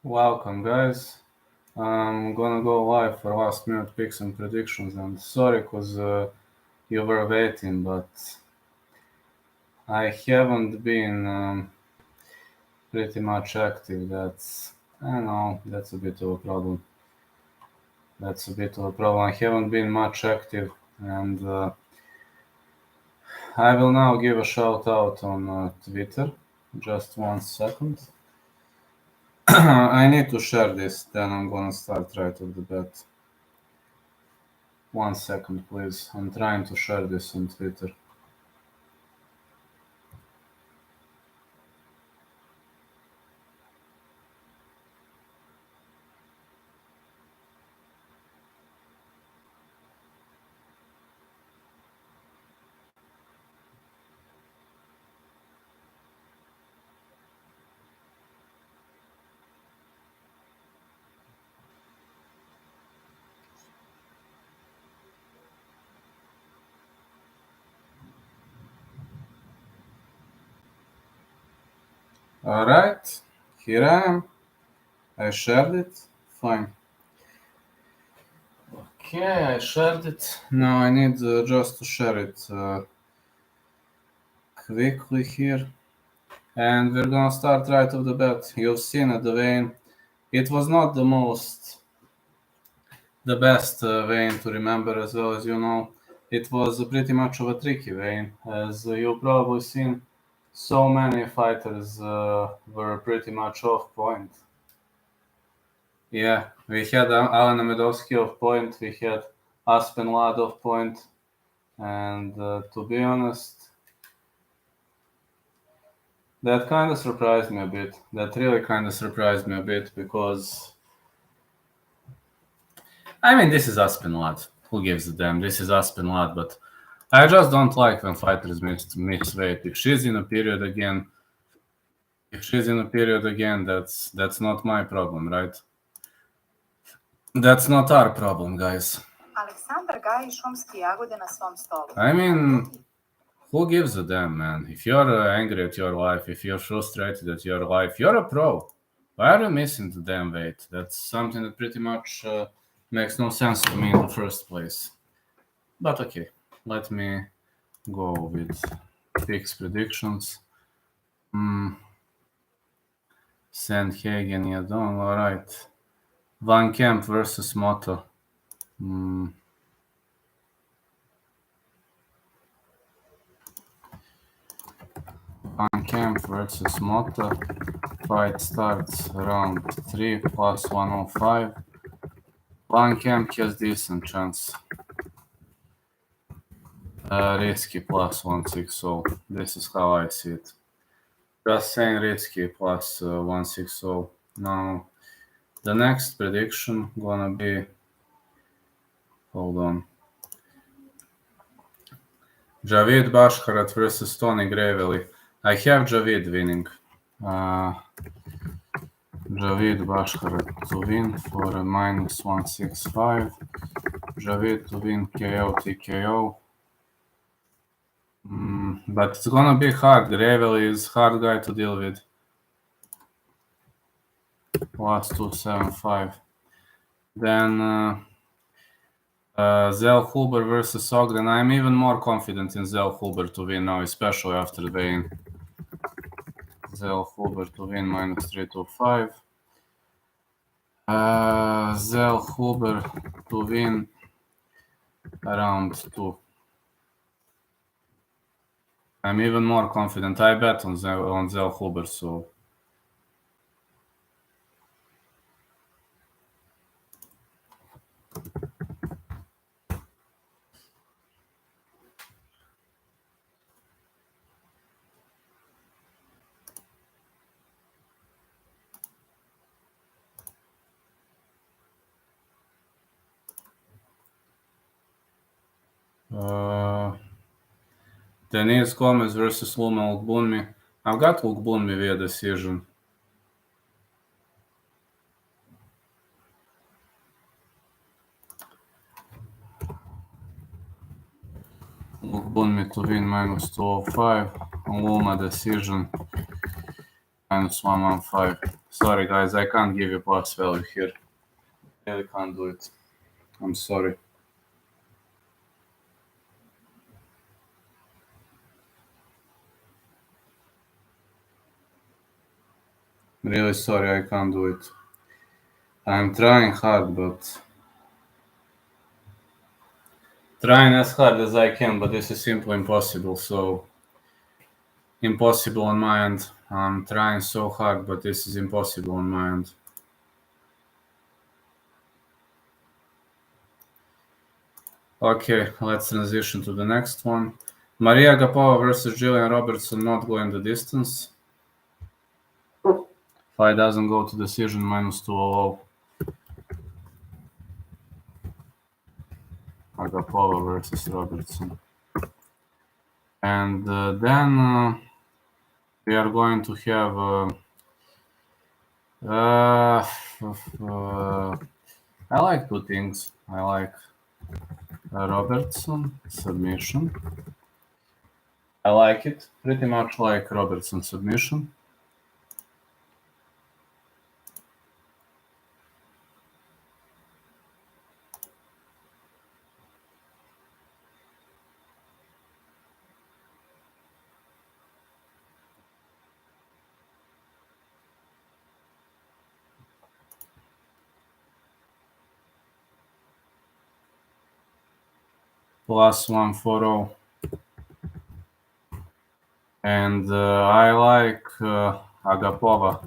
Welcome, guys. I'm gonna go live for last minute picks and predictions. And sorry, cause you were waiting, but I haven't been pretty much active. I know that's a bit of a problem. I haven't been much active, and I will now give a shout out on Twitter. Just 1 second. I need to share this, then I'm gonna start right off the bat. 1 second, please. I'm trying to share this on Twitter. Alright, here I am. I shared it. Fine. Okay, I shared it. Now I need just to share it quickly here. And we're gonna start right off the bat. You've seen it, the vein. It was not the best vein to remember, as well as you know. It was pretty much of a tricky vein, as you've probably seen. So many fighters were pretty much off point. Yeah, we had Alan Amedovsky off point, we had Aspen Ladd off point, and to be honest, that kind of surprised me a bit. That really kind of surprised me a bit because, I mean, this is Aspen Ladd. Who gives a damn? This is Aspen Ladd, but I just don't like when fighters mix weight. If she's in a period again, that's not my problem, right? That's not our problem, guys. I mean, who gives a damn, man? If you're angry at your life, if you're frustrated at your life, you're a pro. Why are you missing the damn weight? That's something that pretty much makes no sense to me in the first place. But okay, let me go with picks predictions. Sandhagen, Yadong, alright. Van Kemp versus Moto. Van Kemp versus Moto. Fight starts round 3 plus 105. Van Kemp has decent chance. Risky plus 160. This is how I see it. Just saying risky plus 160. Now, the next prediction gonna be. Hold on. Javid Bashkarat versus Tony Gravely. I have Javid winning. Javid Bashkarat to win for a minus 165. Javid to win KO TKO. But it's gonna be hard. Gravely is hard guy to deal with. Plus 275. Then Zell Huber versus Ogden. I'm even more confident in Zell Huber to win now, especially after the win. Zell Huber to win minus 325. Zell Huber to win around 2. I'm even more confident. I bet on Zell Huber, so. Denise Gomez versus Luma Ogbunmi. I've got Ogbunmi via decision. Ogbunmi to win minus 205. Luma decision. -115. Sorry, guys, I can't give you plus value here. Really can't do it. I'm sorry. Really sorry, I can't do it. I'm trying hard, but trying as hard as I can, but this is simply impossible. So impossible on my end. I'm trying so hard, but this is impossible on my end. Okay, let's transition to the next one. Maria Agapova versus Jillian Robertson, not going the distance. Fight doesn't go to decision, -200. Agapova versus Robertson. And then we are going to have I like two things. I like Robertson submission. I like it pretty much like Robertson submission. +140. And I like Agapova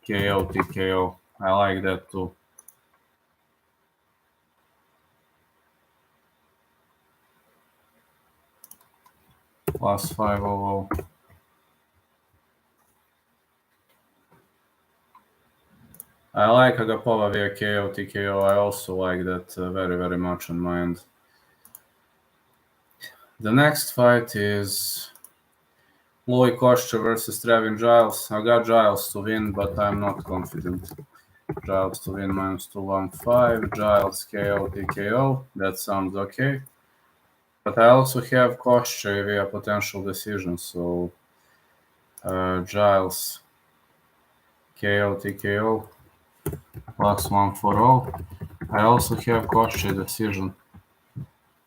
KO TKO. I like that too. +500. I like Agapova via KO TKO. I also like that very, very much on my end. The next fight is Louis Koster versus Trevin Giles. I got Giles to win, but I'm not confident. Giles to win -215. Giles KO TKO. That sounds okay. But I also have Koster via potential decision, so Giles KO TKO +140. I also have Koster decision.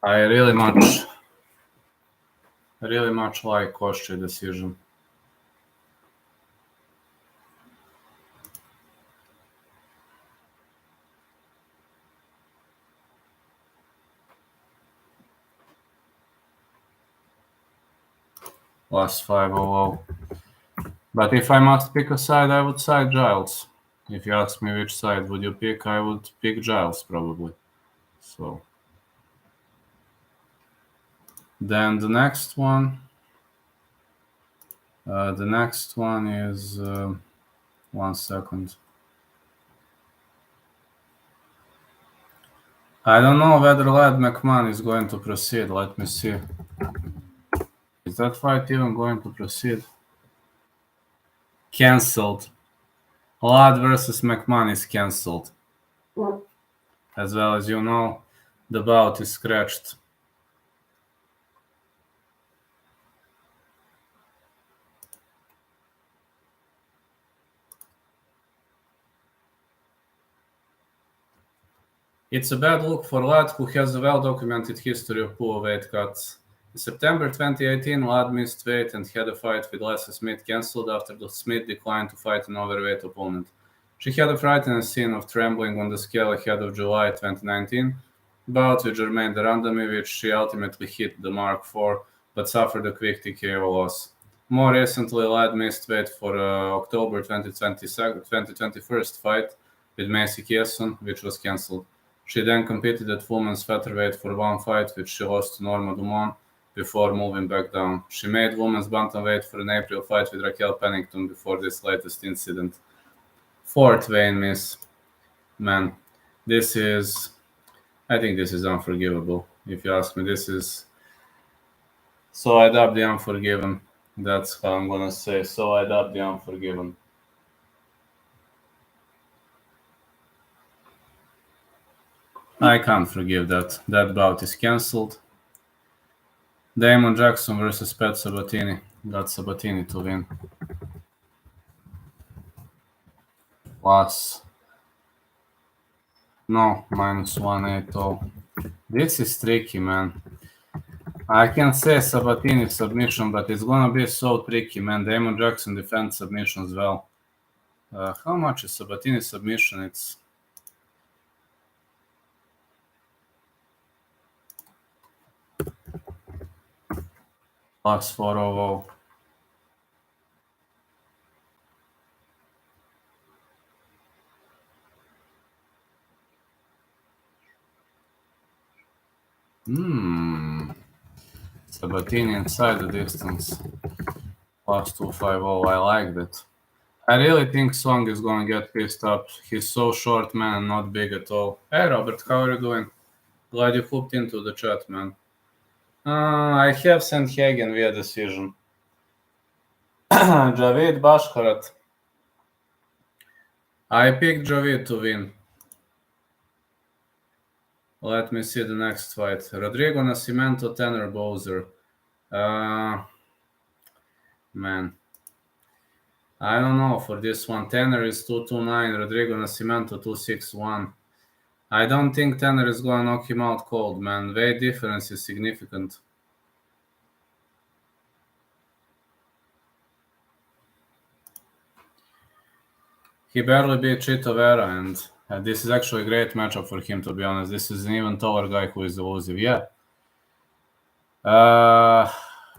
I really much like Koster decision. +500. But if I must pick a side, I would side Giles. If you ask me which side would you pick, I would pick Giles probably. So then the next one is 1 second. I don't know whether Lad McMahon is going to proceed. Let me see. Is that fight even going to proceed? Cancelled. Lad versus McMahon is cancelled. As well as you know, the bout is scratched. It's a bad look for Lad, who has a well-documented history of poor weight cuts. In September 2018, Lad missed weight and had a fight with Leslie Smith cancelled after the Smith declined to fight an overweight opponent. She had a frightening scene of trembling on the scale ahead of July 2019 bout with Jermaine Durandamy, which she ultimately hit the mark for, but suffered a quick TKO loss. More recently, Lad missed weight for October 2021 fight with Macy Kiesson, which was cancelled. She then competed at women's featherweight for one fight, which she lost to Norma Dumont before moving back down. She made women's bantamweight for an April fight with Raquel Pennington before this latest incident. Fourth vein miss. Man, I think this is unforgivable. If you ask me, this is... So I dub the unforgiven. That's how I'm gonna say. So I dub the unforgiven. I can't forgive that. That bout is cancelled. Damon Jackson versus Pat Sabatini. Got Sabatini to win. plus. No, minus 180. This is tricky, man. I can say Sabatini submission, but it's gonna be so tricky, man. Damon Jackson defends submission as well. How much is Sabatini submission? It's plus 400. Sabatini inside the distance. Plus 250. I like that. I really think Song is gonna get pissed up. He's so short, man, not big at all. Hey, Robert, how are you doing? Glad you hooked into the chat, man. I have Sandhagen via decision. Javid, Bashkarat. I picked Javid to win. Let me see the next fight. Rodrigo Nascimento, Tanner Bowser. Man. I don't know for this one. Tanner is 229, Rodrigo Nascimento 261. I don't think Tanner is gonna knock him out cold, man. Weight difference is significant. He barely beat Chito Vera, and this is actually a great matchup for him, to be honest. This is an even taller guy who is elusive. Yeah.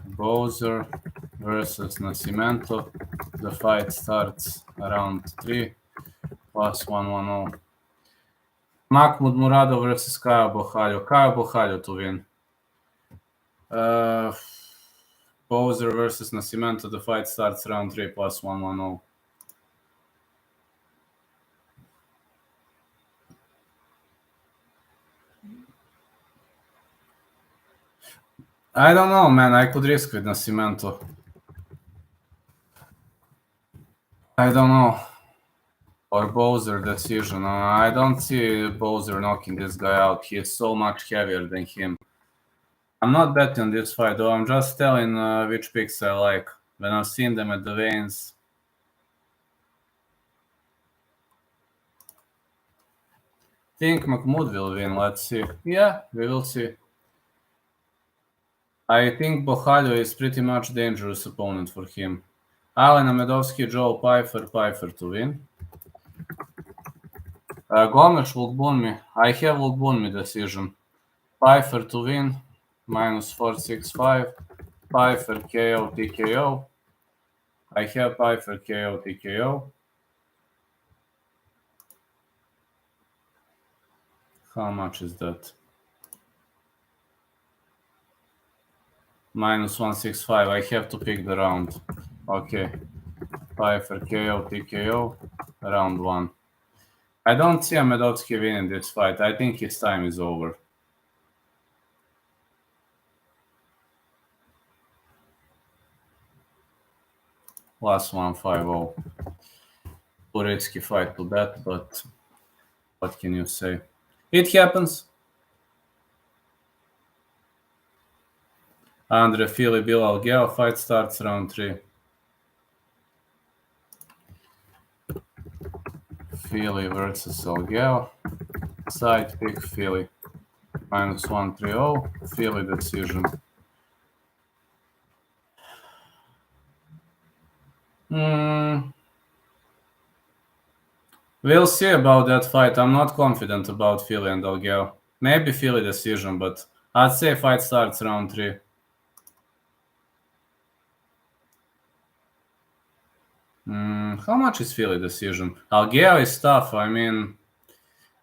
Bowser versus Nascimento. The fight starts around 3, plus 110. Mahmoud Murado versus Caio Borralho. Caio Borralho to win. Bowser versus Nascimento. The fight starts round 3, plus 110. I don't know, man. I could risk with Nascimento. I don't know. Or Bowser decision. I don't see Bowser knocking this guy out. He is so much heavier than him. I'm not betting on this fight, though. I'm just telling which picks I like. When I've seen them at the veins. Think Mahmoud will win. Let's see. Yeah, we will see. I think Borralho is pretty much dangerous opponent for him. Alen Amedovski, Joe Pfeiffer to win. Gomes Vulkbunmi. I have Vulkbunmi decision. Pfeiffer to win. Minus 465. Pfeiffer KO TKO. I have Pfeiffer KO TKO. How much is that? Minus 165. I have to pick the round. Okay. Pfeiffer KO TKO. Round 1. I don't see Amedovski winning this fight. I think his time is over. Last 150. Too risky fight to bet, but what can you say? It happens. Andre Fili Bilal Gale. Fight starts round 3. Fili versus Algeo. Side pick Fili. Minus 130. Fili decision. We'll see about that fight. I'm not confident about Fili and Algeo. Maybe Fili decision, but I'd say fight starts round 3. How much is Fili decision? Algeo is tough. I mean,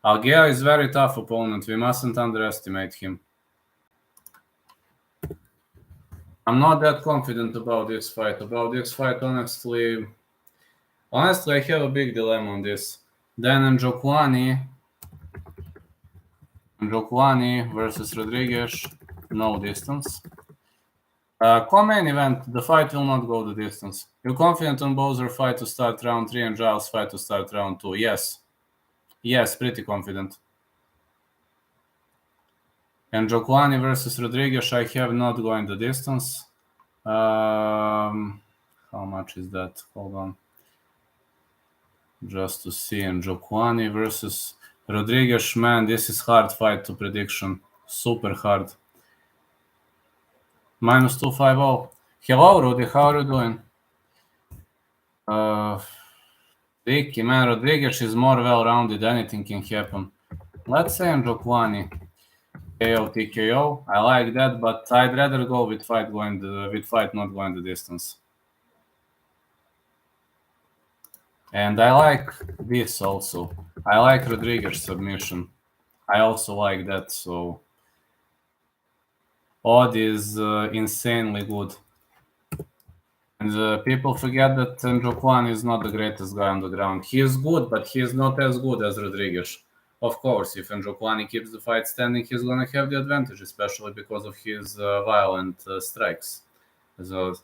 Algeo is very tough opponent. We mustn't underestimate him. I'm not that confident about this fight. Honestly, I have a big dilemma on this. Then Jokwani versus Rodriguez, no distance. Co-main event, the fight will not go the distance. You're confident on Bowser fight to start round 3 and Giles fight to start round 2? Yes. Yes, pretty confident. And Jokwani versus Rodriguez, I have not going the distance. How much is that? Hold on. just to see. And Jokwani versus Rodriguez, man, this is hard fight to prediction. Super hard. Minus 250. Hello, Rudy. How are you doing? Ricky, man, Rodriguez is more well-rounded. Anything can happen. Let's say Jokwani. KO, TKO. I like that, but I'd rather go with fight not going the distance. And I like this also. I like Rodriguez submission. I also like that, so odd is insanely good. And people forget that Jokwani is not the greatest guy on the ground. He is good, but he is not as good as Rodriguez. Of course, if Jokwani keeps the fight standing, he's going to have the advantage, especially because of his violent strikes. So,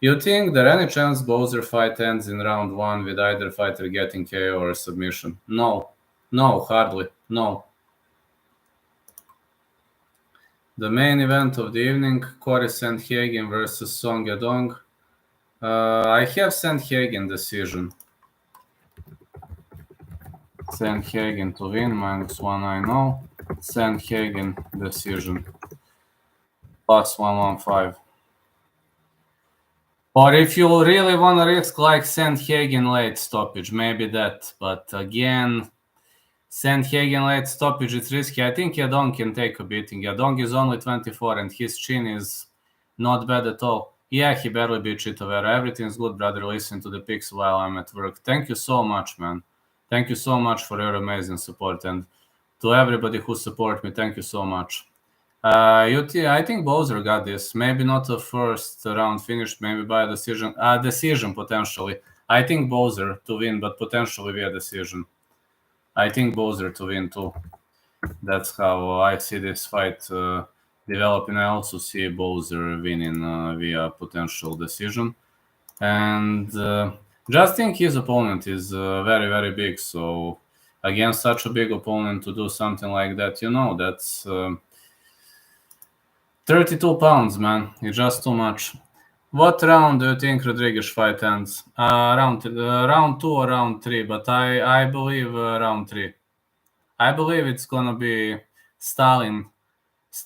you think there any chance Bowser fight ends in round 1 with either fighter getting KO or submission? No. No, hardly. No. The main event of the evening, Corey Sandhagen versus Song Yadong. I have Sandhagen decision. Sandhagen to win, -1 I know. Sandhagen decision. +115. Or if you really want to risk like Sandhagen late stoppage, maybe that. But again, Sandhagen late stoppage, it's risky. I think Yadong can take a beating. Yadong is only 24 and his chin is not bad at all. Yeah, he barely beat Chitavera. Everything's good, brother. Listen to the picks while I'm at work. Thank you so much, man. Thank you so much for your amazing support. And to everybody who support me, thank you so much. I think Bowser got this. Maybe not the first round finished, maybe by a decision. Decision, potentially. I think Bowser to win, but potentially via decision. I think Bowser to win too. That's how I see this fight developing. I also see Bowser winning via potential decision. And just think his opponent is very, very big. So against such a big opponent to do something like that, that's 32 pounds, man. It's just too much. What round do you think Rodriguez fight ends? Round 2 or round 3, but I believe round 3. I believe it's gonna be Stalin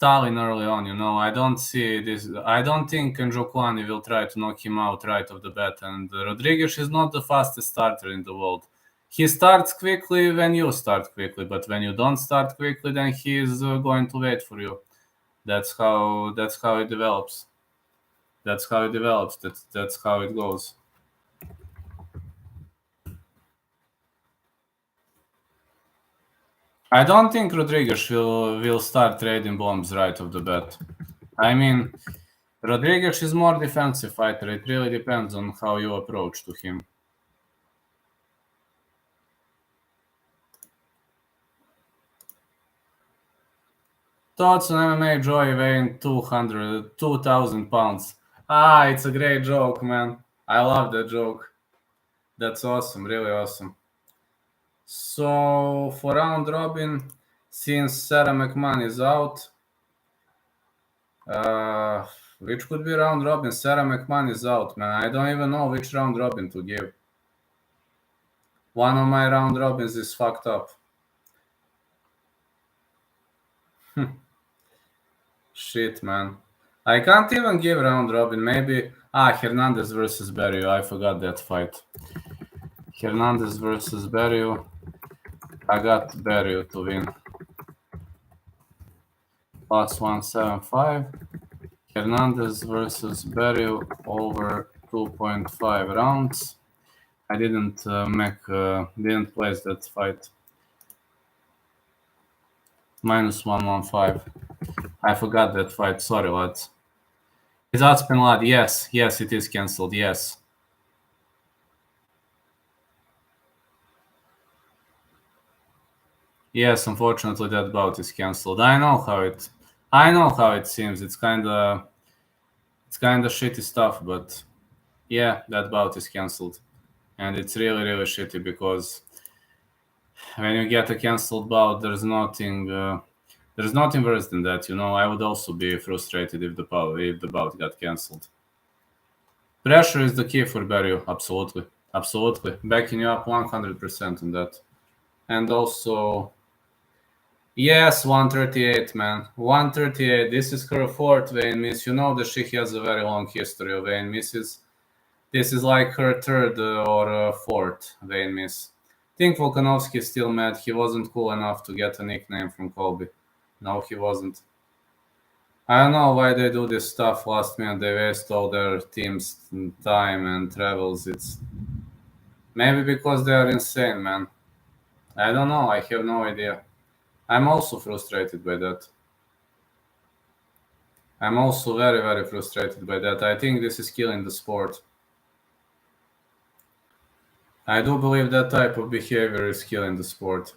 early on. I don't see this. I don't think Jokwani will try to knock him out right off the bat. And Rodriguez is not the fastest starter in the world. He starts quickly when you start quickly, but when you don't start quickly, then he is going to wait for you. That's how it develops. That's how it develops. That's how it goes. I don't think Rodriguez will start trading bombs right off the bat. I mean, Rodriguez is more defensive fighter. It really depends on how you approach to him. Thoughts on MMA Joy weighing 2,000 pounds. It's a great joke, man. I love that joke. That's awesome, really awesome. So for round robin, since Sarah McMahon is out, which could be round robin? Sarah McMahon is out, man. I don't even know which round robin to give. One of my round robins is fucked up. Shit, man. I can't even give round robin. Maybe Hernandez versus Barrio. I forgot that fight. Hernandez versus Barrio. I got Barrio to win. +175. Hernandez versus Barrio over 2.5 rounds. I didn't place that fight. -115. I forgot that fight. Sorry, lads. Is Aspen Lad? Yes, it is cancelled. Yes. Yes, unfortunately, that bout is cancelled. I know how it seems. It's kind of shitty stuff, but yeah, that bout is cancelled, and it's really, really shitty because when you get a cancelled bout, there's nothing worse than that. I would also be frustrated if the bout got cancelled. Pressure is the key for Barrio. Absolutely. Absolutely. Backing you up 100% on that. And also, yes, 138, man. 138. This is her fourth vein miss. You know that she has a very long history of vein misses. This is like her third or fourth vein miss. I think Volkanovski is still mad. He wasn't cool enough to get a nickname from Colby. No, he wasn't. I don't know why they do this stuff last minute. They waste all their team's time and travels. It's maybe because they are insane, man. I don't know. I have no idea. I'm also frustrated by that. I'm also very, very frustrated by that. I think this is killing the sport. I do believe that type of behavior is killing the sport.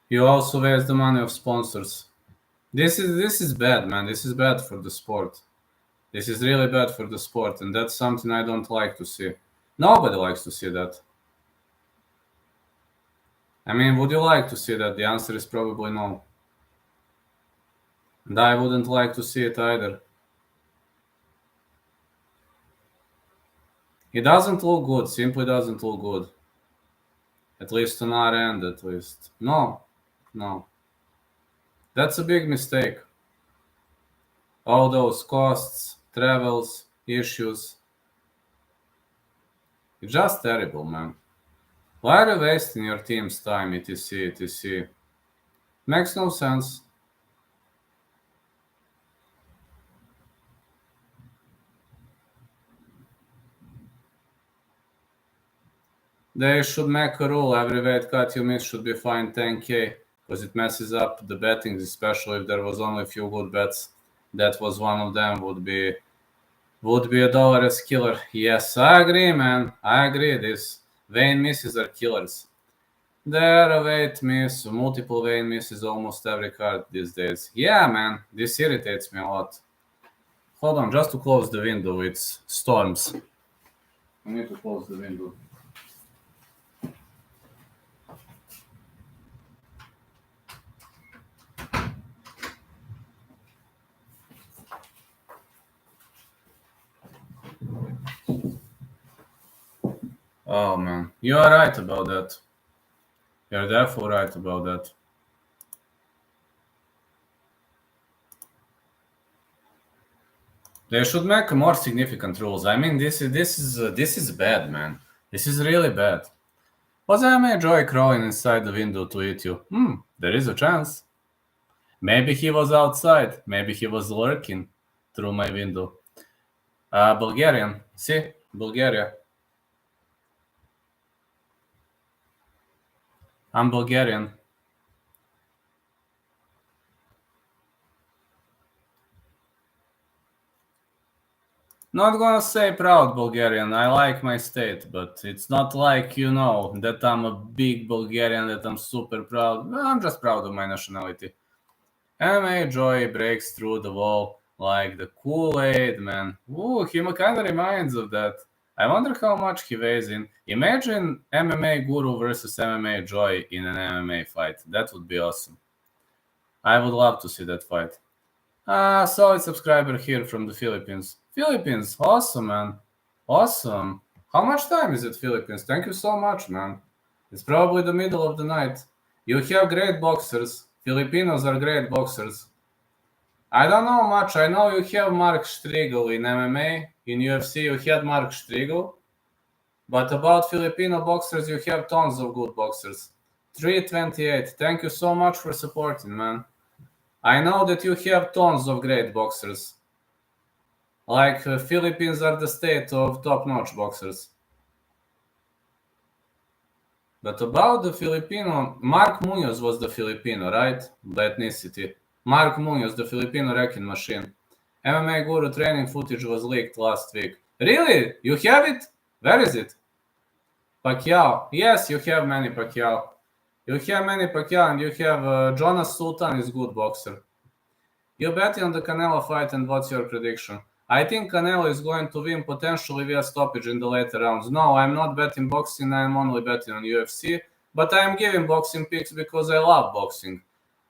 You also waste the money of sponsors. This is bad, man. This is bad for the sport. This is really bad for the sport, and that's something I don't like to see. Nobody likes to see that. I mean, would you like to see that? The answer is probably no. And I wouldn't like to see it either. It doesn't look good, simply doesn't look good. At least on our end, at least. No. That's a big mistake. All those costs, travels, issues. It's just terrible, man. Why are you wasting your team's time, etc? Makes no sense. They should make a rule. Every weight cut you miss should be fined 10K because it messes up the bettings, especially if there was only a few good bets. That was one of them. Would be a dollar as killer. Yes, I agree, man. I agree. These vein misses are killers. There are weight miss, multiple vein misses almost every card these days. Yeah, man. This irritates me a lot. Hold on, just to close the window. It's storms. I need to close the window. Oh man, you are right about that. You're definitely right about that. They should make more significant rules. I mean, this is bad, man. This is really bad. Was I Joy crawling inside the window to eat you? There is a chance. Maybe he was outside. Maybe he was lurking through my window. Bulgarian. See? Bulgaria. I'm Bulgarian. Not gonna say proud Bulgarian. I like my state, but it's not like, that I'm a big Bulgarian, that I'm super proud. I'm just proud of my nationality. MMA Joy breaks through the wall like the Kool-Aid, man. Ooh, he kind of reminds of that. I wonder how much he weighs in. Imagine MMA Guru versus MMA Joy in an MMA fight. That would be awesome. I would love to see that fight. Solid subscriber here from the Philippines. Philippines, awesome, man. Awesome. How much time is it, Philippines? Thank you so much, man. It's probably the middle of the night. You have great boxers. Filipinos are great boxers. I don't know much. I know you have Mark Striegel in MMA. In UFC, you had Mark Striegel. But about Filipino boxers, you have tons of good boxers. 328. Thank you so much for supporting, man. I know that you have tons of great boxers. Like, Philippines are the state of top-notch boxers. But about the Filipino, Mark Munoz was the Filipino, right? By ethnicity. Mark Munoz, the Filipino wrecking machine. MMA Guru training footage was leaked last week. Really? You have it? Where is it? Pacquiao. Yes, you have Manny Pacquiao. You have Manny Pacquiao and you have Jonas Sultan is good boxer. You betting on the Canelo fight and what's your prediction? I think Canelo is going to win potentially via stoppage in the later rounds. No, I'm not betting boxing. I'm only betting on UFC. But I'm giving boxing picks because I love boxing.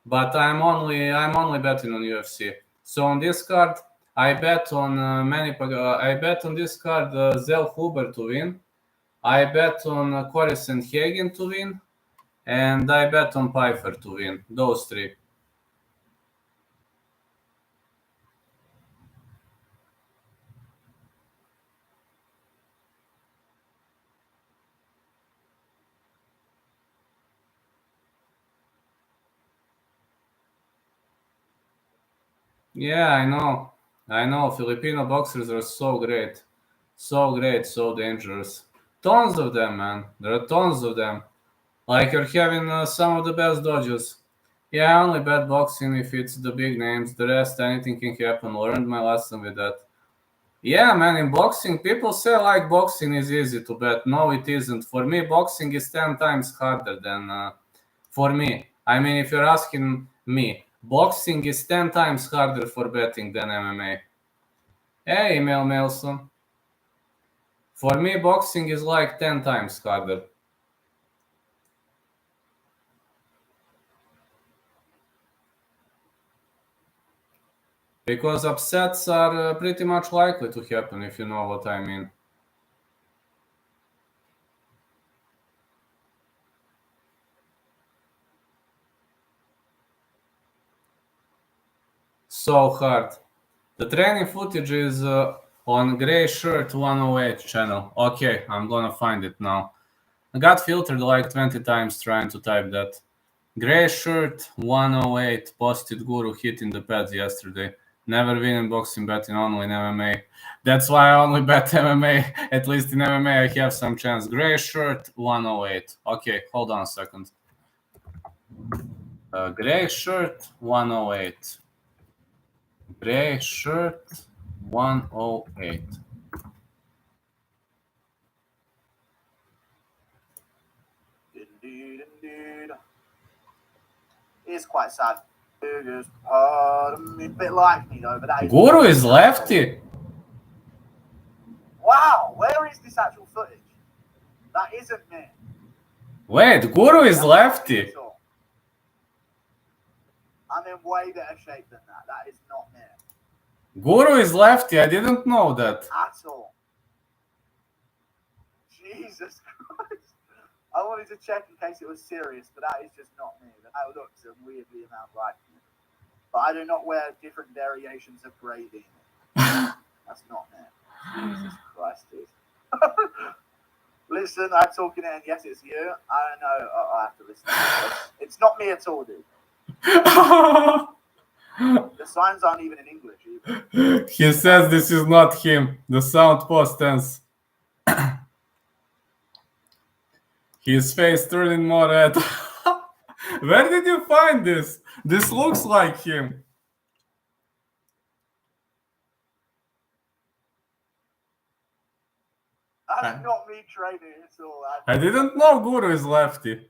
But I'm only betting on UFC. So on this card, I bet on I bet on this card Zell Huber to win. I bet on Corey Sandhagen to win, and I bet on Pfeiffer to win. Those three. Yeah, I know. I know. Filipino boxers are so great. So great, so dangerous. Tons of them, man. There are tons of them. Like you're having some of the best dodges. Yeah, I only bet boxing if it's the big names. The rest, anything can happen. Learned my lesson with that. Yeah, man, in boxing, people say like boxing is easy to bet. No, it isn't. For me, boxing is 10 times harder than for me. I mean, if you're asking me, boxing is 10 times harder for betting than MMA. Hey, Emil Melson. For me, boxing is like 10 times harder. Because upsets are pretty much likely to happen, if you know what I mean. So hard. The training footage is on Grey Shirt 108 channel. Okay, I'm gonna find it now. I got filtered like 20 times trying to type that. Grey Shirt 108 posted Guru hit in the pads yesterday. Never win in boxing, betting only in MMA. That's why I only bet MMA. At least in MMA I have some chance. Grey Shirt 108. Okay, hold on a second. Grey Shirt 108. Grey Shirt 108. It's quite sad. A bit like me though, but that is Guru is lefty. Wow, where is this actual footage? That isn't me. Wait, Guru is lefty. I'm in way better shape than that. That is not me. Guru is lefty. I didn't know that. At all. Jesus Christ. I wanted to check in case it was serious, but that is just not me. That looks a weirdly amount like me. But I do not wear different variations of grey bean. That's not me. Jesus Christ, dude. Listen, I'm talking in. Yes, it's you. I know. I have to listen to this. It's not me at all, dude. The signs aren't even in English either. He says this is not him. The sound post tense. His face turning more red. Where did you find this? This looks like him. That's not me training. It's all. I didn't know Guru is lefty.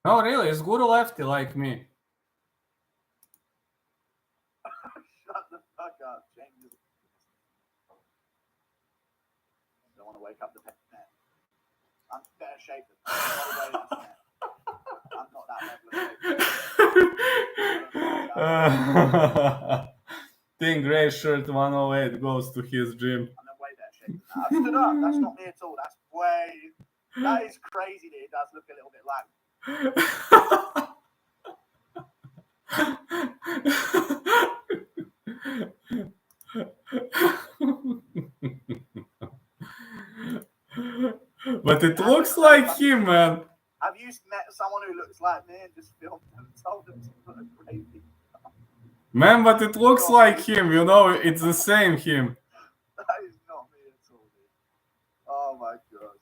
No, really, is Guru lefty like me? Shut the fuck up, James. I don't want to wake up the pet. I'm better shape than that. I'm not that level. Think Grey Shirt 108 goes to his gym. I'm in way better shape than that. I've stood up. That's not me at all. That's way. That is crazy that it does look a little bit like. But it looks like him, man. Have you met someone who looks like me and just filmed them and told them to put a crazy? Man, but it looks like him, you know, it's the same him. That is not me at all, dude. Oh my god.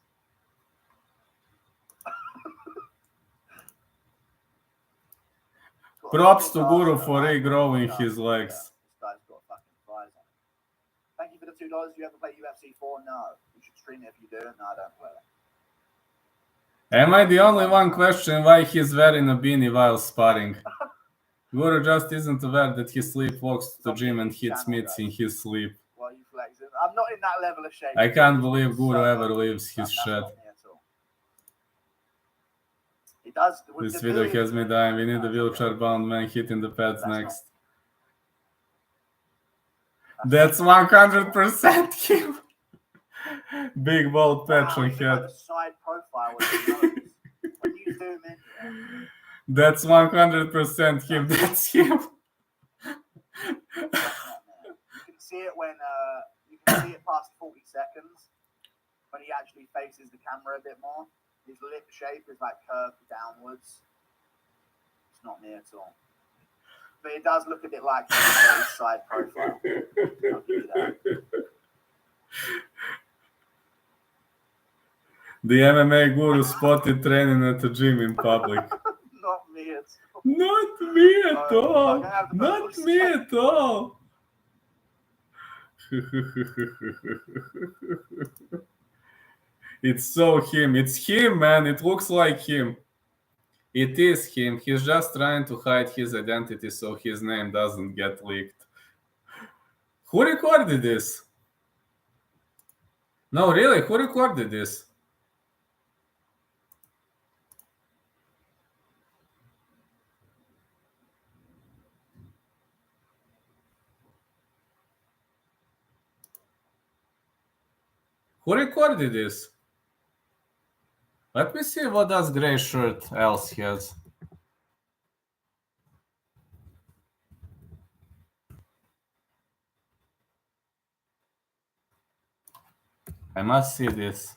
Props to Guru for regrowing his legs. This guy's got fucking fries on it. Thank you for the $2. Do you ever play UFC 4? No. You should stream it if you do. No, I don't play it. Am I the only one questioning why he's wearing a beanie while sparring? Guru just isn't aware that he sleepwalks to the gym and hits meats in his sleep. Why are you flexing? I'm not in that level of shape. I can't believe Guru ever leaves his shed. It does. This video has me dying. We need a wheelchair-bound man hitting the pads next. That's 100% him. Big bald patch on head. Side profile when you zoom in. That's 100% him. That's him. You can see it when you can see it past 40 seconds when he actually faces the camera a bit more. His lip shape is like curved downwards. It's not me at all. But it does look a bit like his side profile. I'll give you that. The MMA guru spotted training at the gym in public. Not me at all. Not me at all. Not me at all. It's so him. It's him, man. It looks like him. It is him. He's just trying to hide his identity so his name doesn't get leaked. Who recorded this? No, really, who recorded this? Who recorded this? Let me see what does gray shirt else has. I must see this.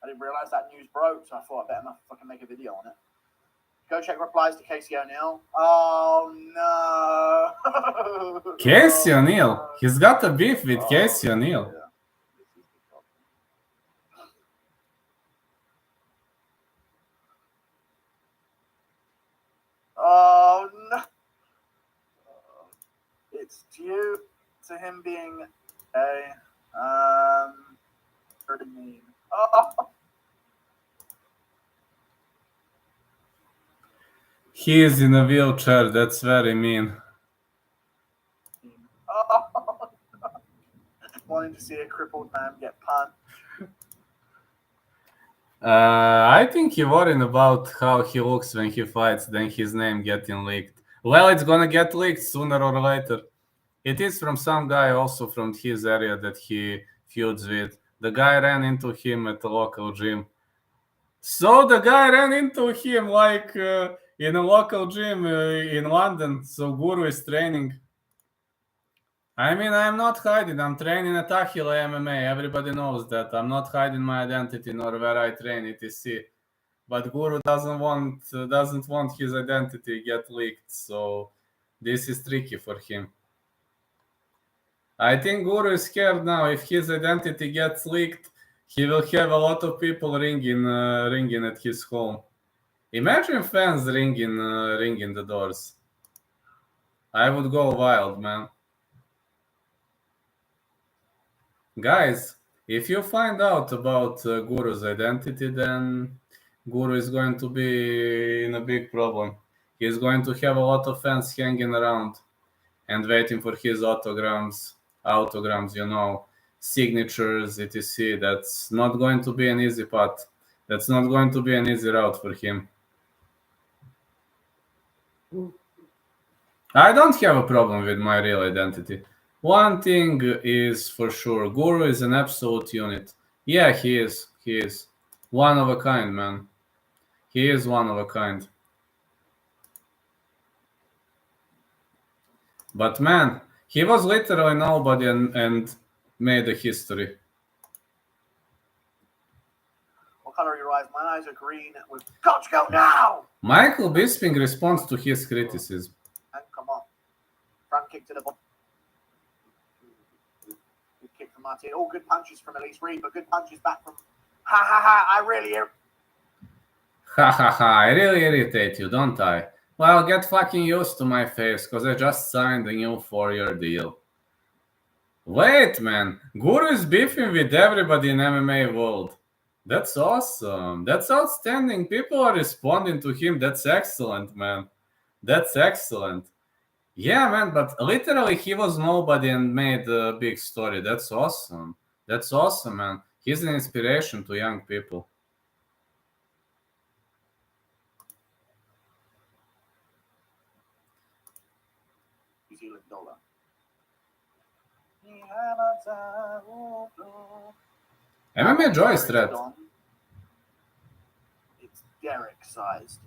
I didn't realize that news broke, so I thought I better not fucking make a video on it. Go check replies to Casey O'Neill. Oh no! Casey O'Neill. He's got a beef with Casey O'Neill. Yeah. Oh no! It's due to him being pretty mean. Oh. He is in a wheelchair. That's very mean. Oh. Wanting to see a crippled man get punched. I think he worried about how he looks when he fights, then his name getting leaked. Well, it's gonna get leaked sooner or later. It is from some guy also from his area that he feuds with. The guy ran into him at the local gym. So the guy ran into him like in a local gym in London. So Guru is training. I mean, I'm not hiding. I'm training at Aquila MMA. Everybody knows that. I'm not hiding my identity nor where I train, etc. But Guru doesn't want his identity get leaked. So this is tricky for him. I think Guru is scared now. If his identity gets leaked, he will have a lot of people ringing at his home. Imagine fans ringing the doors. I would go wild, man. Guys, if you find out about Guru's identity, then Guru is going to be in a big problem. He's going to have a lot of fans hanging around and waiting for his autograms, signatures, etc. That's not going to be an easy path. That's not going to be an easy route for him. I don't have a problem with my real identity. One thing is for sure, Guru is an absolute unit. Yeah, he is. He is. One of a kind, man. He is one of a kind. But man, he was literally nobody and made a history. What color are your eyes? My eyes are green. We've got to go now! Michael Bisping responds to his criticism. And come on. Front kick to the bottom. Good kick from Martin. All good punches from Elise Reed, but good punches back from... I really I really irritate you, don't I? Well, get fucking used to my face, because I just signed a new 4-year deal. Wait, man. Guru is beefing with everybody in MMA world. That's awesome. That's outstanding. People are responding to him. That's excellent, man. That's excellent. Yeah, man, but literally he was nobody and made a big story. That's awesome. That's awesome, man. He's an inspiration to young people. New Zealand dollar. MMA Joy is threat. It's Derek sized.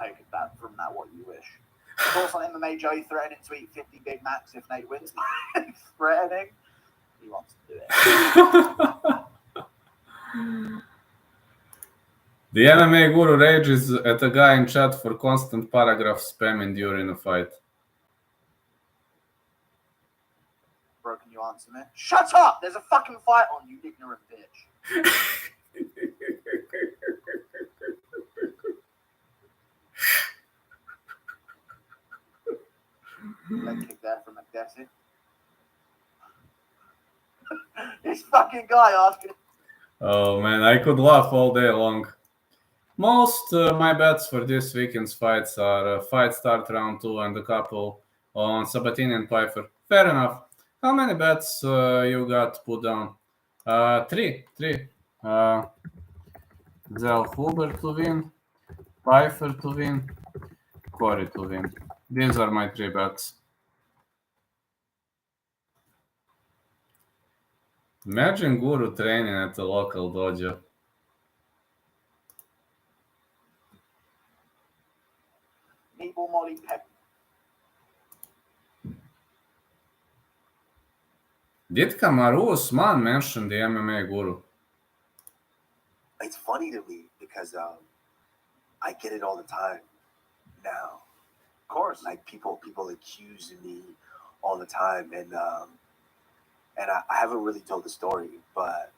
Take it back from that what you wish. Of course, on MMA Joey threatening to eat 50 Big Macs if Nate wins. Threatening. He wants to do it. The MMA guru rages at a guy in chat for constant paragraph spamming during a fight. Bro, can you answer me? Shut up! There's a fucking fight on, you ignorant bitch. Leg kick there from McDessie. This fucking guy asking. Oh man, I could laugh all day long. Most my bets for this weekend's fights are fight start round 2 and a couple on Sabatini and Pfeiffer. Fair enough. How many bets you got put down? 3. Zell Huber to win, Pfeiffer to win, Corey to win. These are my 3 bets. Imagine Guru training at the local dojo. Meatball Molly Pep. Did Kamaru Usman mention the MMA Guru? It's funny to me because I get it all the time now. Of course. Like people accuse me all the time, and I haven't really told the story, but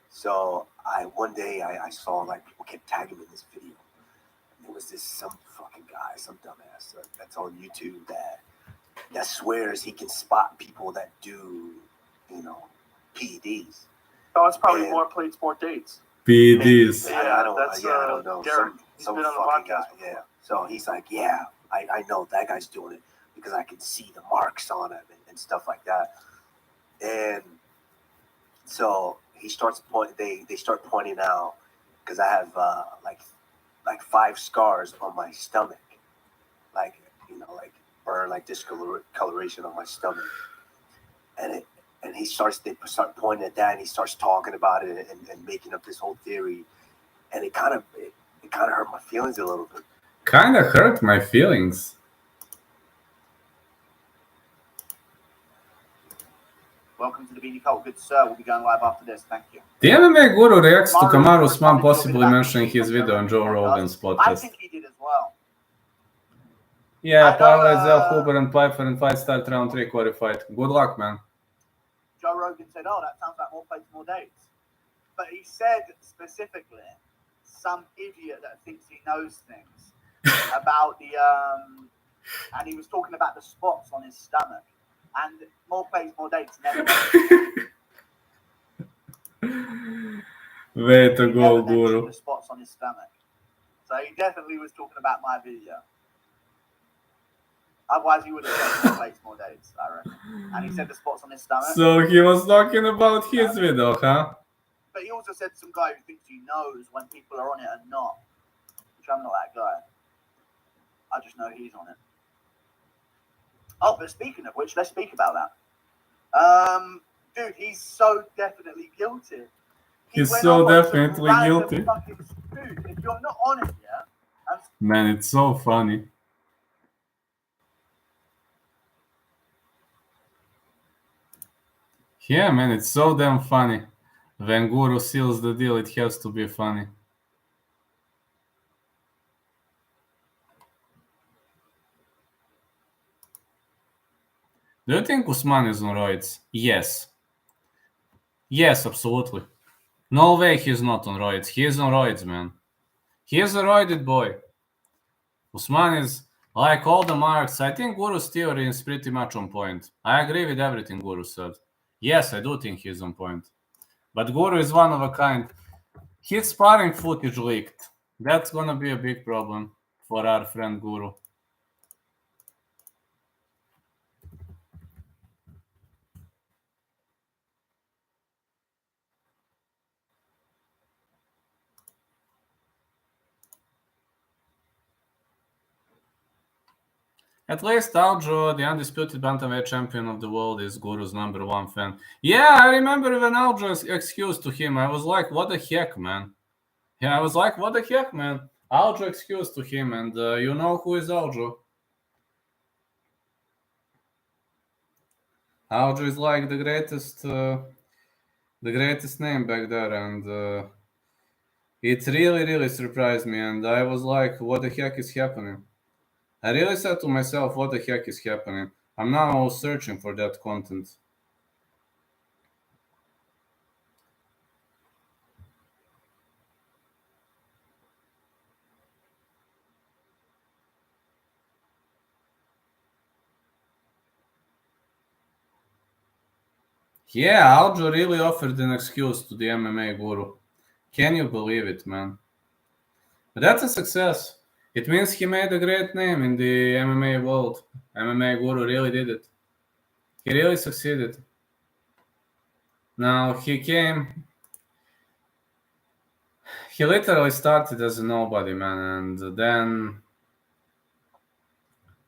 so one day I saw like people kept tagging me in this video. And there was some fucking guy, some dumbass that's on YouTube that swears he can spot people that do, PEDs. Oh, it's probably more played sport dates. PEDs. I don't know. Derek, some been on the fucking podcast guy. Yeah. So he's like, yeah, I know that guy's doing it because I can see the marks on him and stuff like that. And so he starts they start pointing out because I have like 5 scars on my stomach, like burn, like discoloration on my stomach, and they start pointing at that, and he starts talking about it and making up this whole theory, and it kind of hurt my feelings a little bit. Kind of hurt my feelings. Welcome to the Beanie Cult, good sir. We'll be going live after this. Thank you. The MMA Guru reacts to Kamaru Usman possibly mentioning his video on Joe Rogan's I podcast. think he did as well. Yeah, parlay Zell Huber and Pfeiffer in fight start round 3 Corey fight. Good luck, man. Joe Rogan said, "Oh, that sounds like more fights, more dates." But he said specifically, some idiot that thinks he knows things about the and he was talking about the spots on his stomach. And more plays, more dates. Never Way to go, Guru. The spots on his stomach. So he definitely was talking about my video. Otherwise, he would have said more plays, more dates, I reckon. And he said the spots on his stomach. So he was talking about his video, huh? But he also said some guy who thinks he knows when people are on it and not. Which I'm not that guy. I just know he's on it. Oh, but speaking of which, let's speak about that. Dude, he's so definitely guilty. He's so definitely guilty. Dude, if you're not on it yet... Man, it's so funny. Yeah, man, it's so damn funny. When Guru seals the deal, it has to be funny. Do you think Usman is on roids? Yes. Yes, absolutely. No way he's not on roids. He is on roids, man. He is a roided boy. Usman is like all the marks. I think Guru's theory is pretty much on point. I agree with everything Guru said. Yes, I do think he's on point. But Guru is one of a kind. His sparring footage leaked. That's gonna be a big problem for our friend Guru. At least Aljo, the undisputed bantamweight champion of the world, is Guru's #1 fan. Yeah, I remember when Aljo excused to him. I was like, what the heck, man? Yeah, I was like, what the heck, man? Aljo excused to him, and you know who is Aljo? Aljo is like the greatest name back there, and it really, really surprised me. And I was like, what the heck is happening? I really said to myself, what the heck is happening? I'm now searching for that content. Yeah, Aljo really offered an excuse to the MMA guru. Can you believe it, man? But that's a success. It means he made a great name in the MMA world. MMA guru really did it. He really succeeded. Now, he literally started as a nobody, man, and then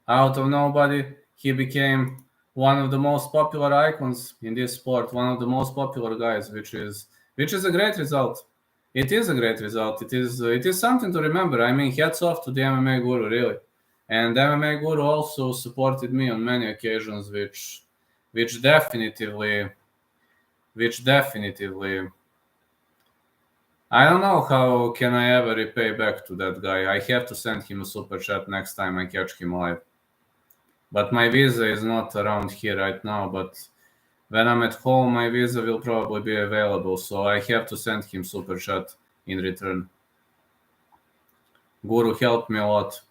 out of nobody, he became one of the most popular icons in this sport, one of the most popular guys, which is a great result. It is a great result. It is something to remember. I mean, hats off to the MMA guru, really. And MMA guru also supported me on many occasions, which definitively, I don't know how can I ever repay back to that guy. I have to send him a super chat next time I catch him live. But my visa is not around here right now, but when I'm at home, my visa will probably be available, so I have to send him super chat in return. Guru helped me a lot.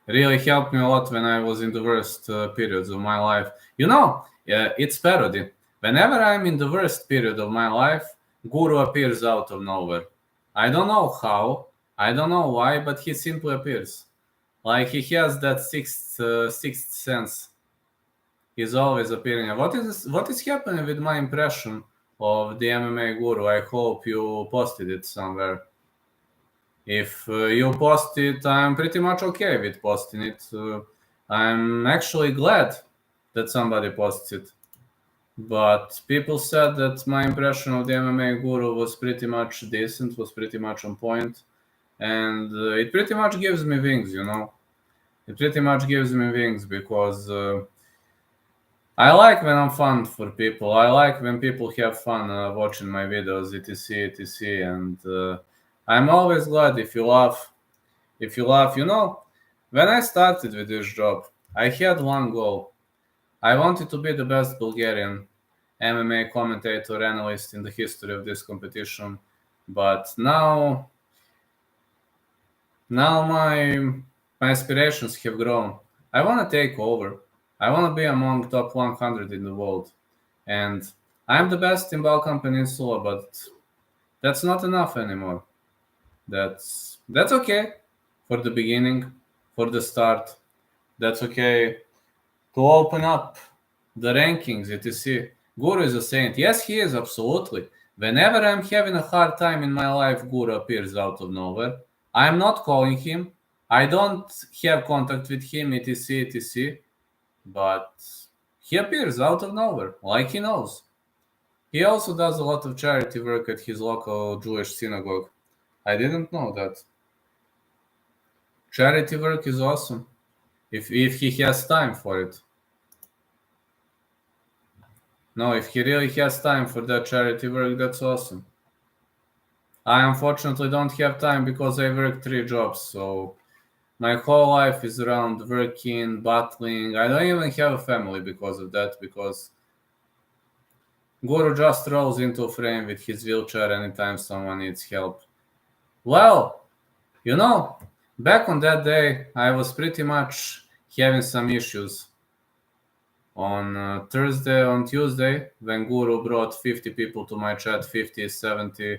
Really helped me a lot when I was in the worst periods of my life. You know, it's parody. Whenever I'm in the worst period of my life, Guru appears out of nowhere. I don't know how, I don't know why, but he simply appears. Like he has that sixth sense. He's always appearing. What is happening with my impression of the MMA guru? I hope you posted it somewhere. If you post it, I'm pretty much okay with posting it. I'm actually glad that somebody posts it. But people said that my impression of the MMA guru was pretty much decent, was pretty much on point, and it pretty much gives me wings, you know. It pretty much gives me wings because I like when I'm fun for people. I like when people have fun watching my videos, etc., and I'm always glad if you laugh. If you laugh, you know, when I started with this job, I had one goal. I wanted to be the best Bulgarian MMA commentator analyst in the history of this competition, but now my aspirations have grown. I want to take over. I want to be among top 100 in the world, and I'm the best in Balkan Peninsula, but that's not enough anymore. That's okay for the beginning, for the start. That's okay to open up the rankings, etc. Guru is a saint. Yes, he is, absolutely. Whenever I'm having a hard time in my life, Guru appears out of nowhere. I'm not calling him. I don't have contact with him, etc., but he appears out of nowhere, like he knows. He also does a lot of charity work at his local Jewish synagogue. I didn't know that. Charity work is awesome, if he has time for it. No, if he really has time for that charity work, that's awesome. I unfortunately don't have time because I work 3 jobs, so my whole life is around working, battling. I don't even have a family because of that, because Guru just rolls into a frame with his wheelchair anytime someone needs help. Well, you know, back on that day, I was pretty much having some issues. On Tuesday, when Guru brought 50 people to my chat, 50, 70,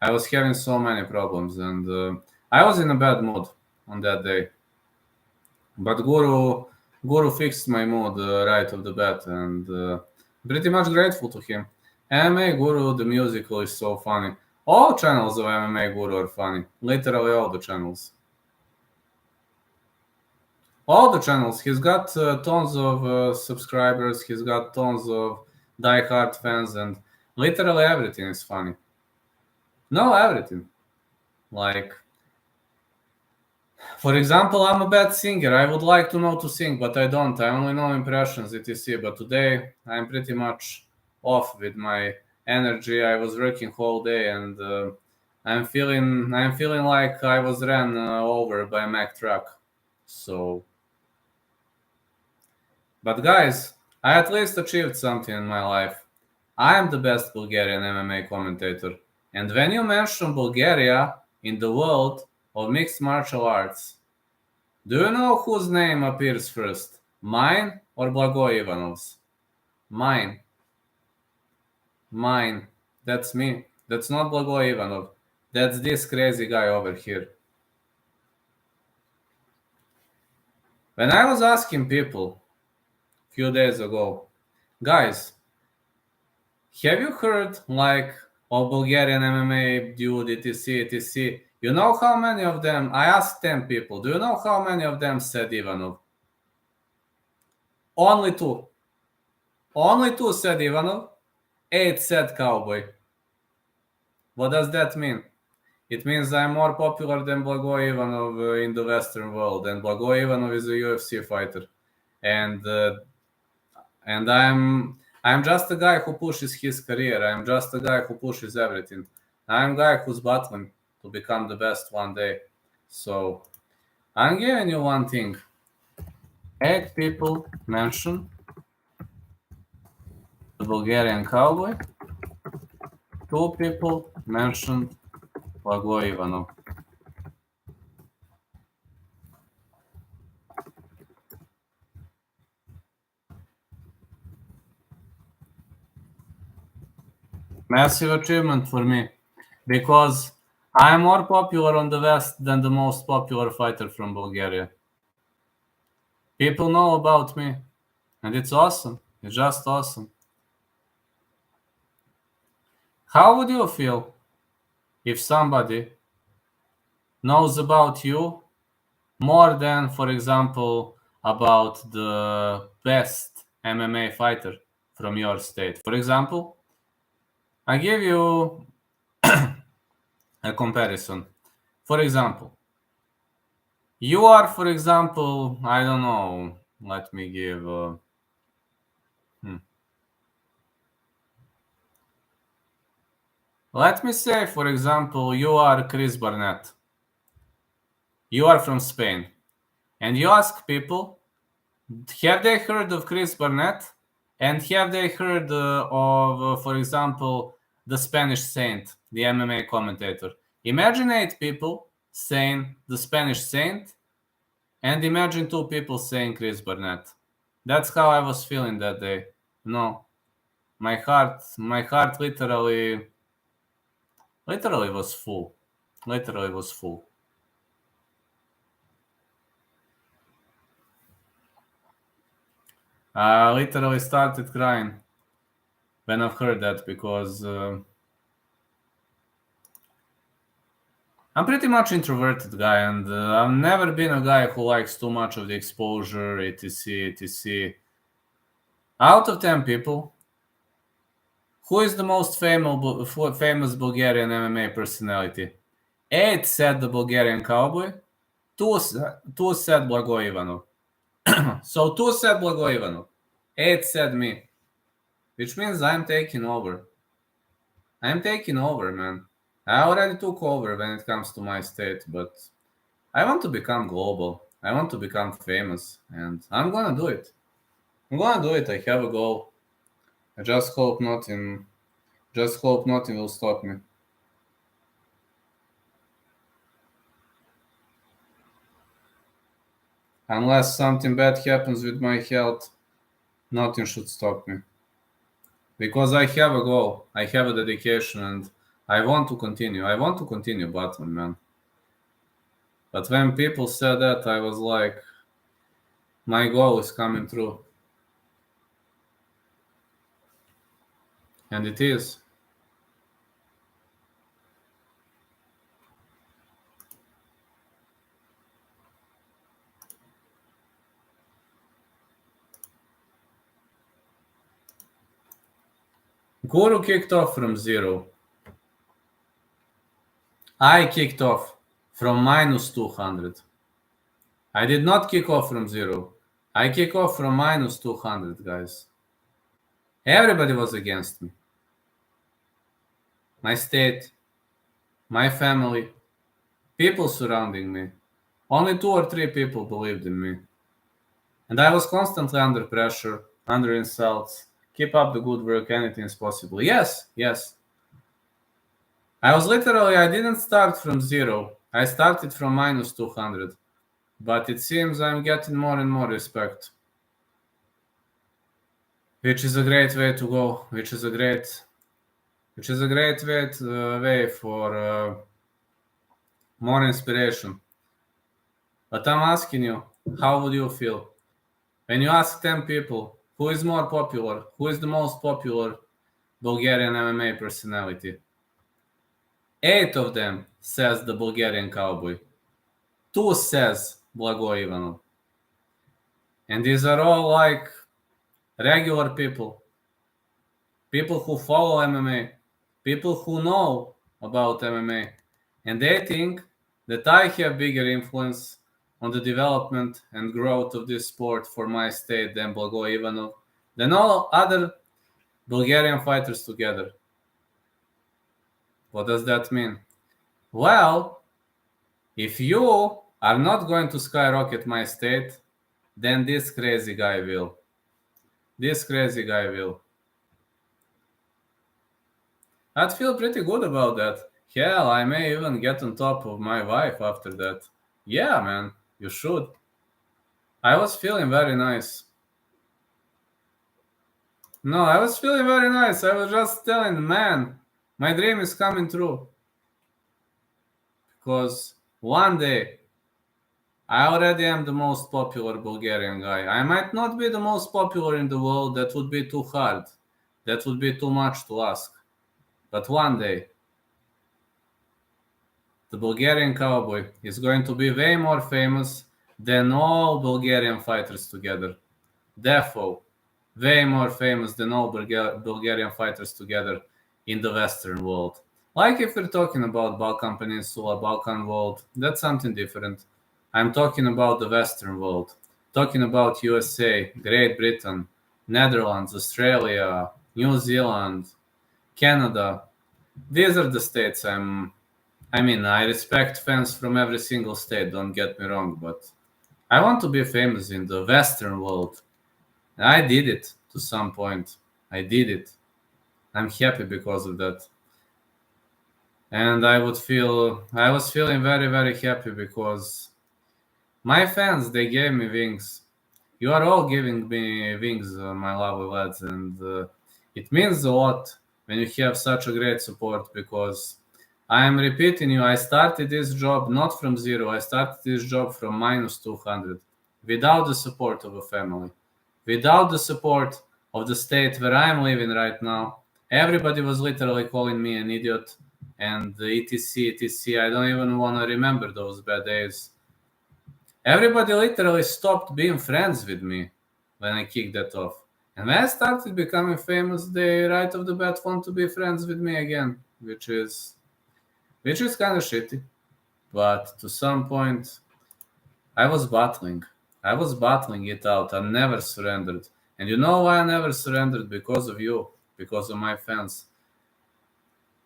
I was having so many problems, and I was in a bad mood on that day. But Guru fixed my mood right off the bat, and pretty much grateful to him. MMA Guru, the musical is so funny. All channels of MMA Guru are funny. Literally all the channels. All the channels. He's got tons of subscribers. He's got tons of die-hard fans, and literally everything is funny. No, everything. Like, for example, I'm a bad singer. I would like to know to sing, but I don't. I only know impressions, etc. But today, I'm pretty much off with my energy. I was working whole day, and I'm feeling like I was ran over by a Mack truck. So. But guys, I at least achieved something in my life. I am the best Bulgarian MMA commentator. And when you mention Bulgaria in the world of mixed martial arts, do you know whose name appears first? Mine or Blagoy Ivanov's? Mine. Mine. That's me. That's not Blagoy Ivanov. That's this crazy guy over here. When I was asking people few days ago, guys, have you heard like of Bulgarian MMA dude, etc. You know how many of them? I asked 10 people. Do you know how many of them said Ivanov? Only 2. Only 2 said Ivanov. 8 said Cowboy. What does that mean? It means I'm more popular than Blagoy Ivanov in the Western world, and Blagoy Ivanov is a UFC fighter, and I'm just a guy who pushes his career. I'm just a guy who pushes everything. I'm a guy who's battling to become the best one day. So I'm giving you one thing. 8 people mentioned the Bulgarian Cowboy. 2 people mentioned Blagoy Ivanov. Massive achievement for me, because I'm more popular on the West than the most popular fighter from Bulgaria. People know about me, and it's awesome. It's just awesome. How would you feel if somebody knows about you more than, for example, about the best MMA fighter from your state? For example, I give you a comparison. For example, you are, for example, I don't know, let me give... Let me say, for example, you are Chris Barnett. You are from Spain. And you ask people, have they heard of Chris Barnett? And have they heard of, for example, the Spanish Saint, the MMA commentator? Imagine 8 people saying the Spanish Saint, and imagine 2 people saying Chris Barnett. That's how I was feeling that day. No, my heart literally was full. Literally was full. I literally started crying when I've heard that, because I'm pretty much introverted guy, and I've never been a guy who likes too much of the exposure, etc. Out of 10 people, who is the most famous Bulgarian MMA personality? 8 said the Bulgarian Cowboy, 2 said Blagoy Ivanov. So 2 said Blagoy Ivanov, 8 said me, which means I'm taking over. I'm taking over, man. I already took over when it comes to my state, but I want to become global. I want to become famous, and I'm gonna do it. I'm gonna do it. I have a goal. I just hope nothing will stop me. Unless something bad happens with my health, nothing should stop me. Because I have a goal, I have a dedication, and I want to continue. I want to continue battling, man. But when people said that, I was like, my goal is coming true. And it is. Guru kicked off from 0. I kicked off from minus 200. I did not kick off from 0. I kick off from minus 200, guys. Everybody was against me. My state, my family, people surrounding me. Only 2 or 3 people believed in me. And I was constantly under pressure, under insults. Keep up the good work, anything is possible. Yes. I didn't start from 0. I started from minus 200. But it seems I'm getting more and more respect. Which is a great way to go. Which is a great way for more inspiration. But I'm asking you, how would you feel when you ask 10 people who is more popular, who is the most popular Bulgarian MMA personality? 8 of them says the Bulgarian Cowboy. 2 says Blago Ivanov. And these are all like regular people. People who follow MMA. People who know about MMA. And they think that I have bigger influence on the development and growth of this sport for my state than Blago Ivanov, than all other Bulgarian fighters together. What does that mean? Well, if you are not going to skyrocket my state, then this crazy guy will. This crazy guy will. I'd feel pretty good about that. Hell, I may even get on top of my wife after that. Yeah, man, you should. I was feeling very nice. No, I was feeling very nice. I was just telling, man, my dream is coming true. Because one day, I already am the most popular Bulgarian guy. I might not be the most popular in the world. That would be too hard. That would be too much to ask. But one day, the Bulgarian Cowboy is going to be way more famous than all Bulgarian fighters together. Therefore, way more famous than all Bulgarian fighters together in the Western world. Like if we're talking about Balkan Peninsula, Balkan world, that's something different. I'm talking about the Western world. Talking about USA, Great Britain, Netherlands, Australia, New Zealand, Canada. These are the states I respect fans from every single state, don't get me wrong, but I want to be famous in the Western world. I did it to some point. I did it. I'm happy because of that. And I was feeling very, very happy because my fans, they gave me wings. You are all giving me wings, my lovely lads, and it means a lot when you have such a great support because I am repeating you, I started this job not from 0, I started this job from minus 200 without the support of a family, without the support of the state where I am living right now. Everybody was literally calling me an idiot and etc. I don't even want to remember those bad days. Everybody literally stopped being friends with me when I kicked that off. And when I started becoming famous, they right off the bat want to be friends with me again, which is kind of shitty. But to some point, I was battling. I was battling it out. I never surrendered. And you know why I never surrendered? Because of you. Because of my fans.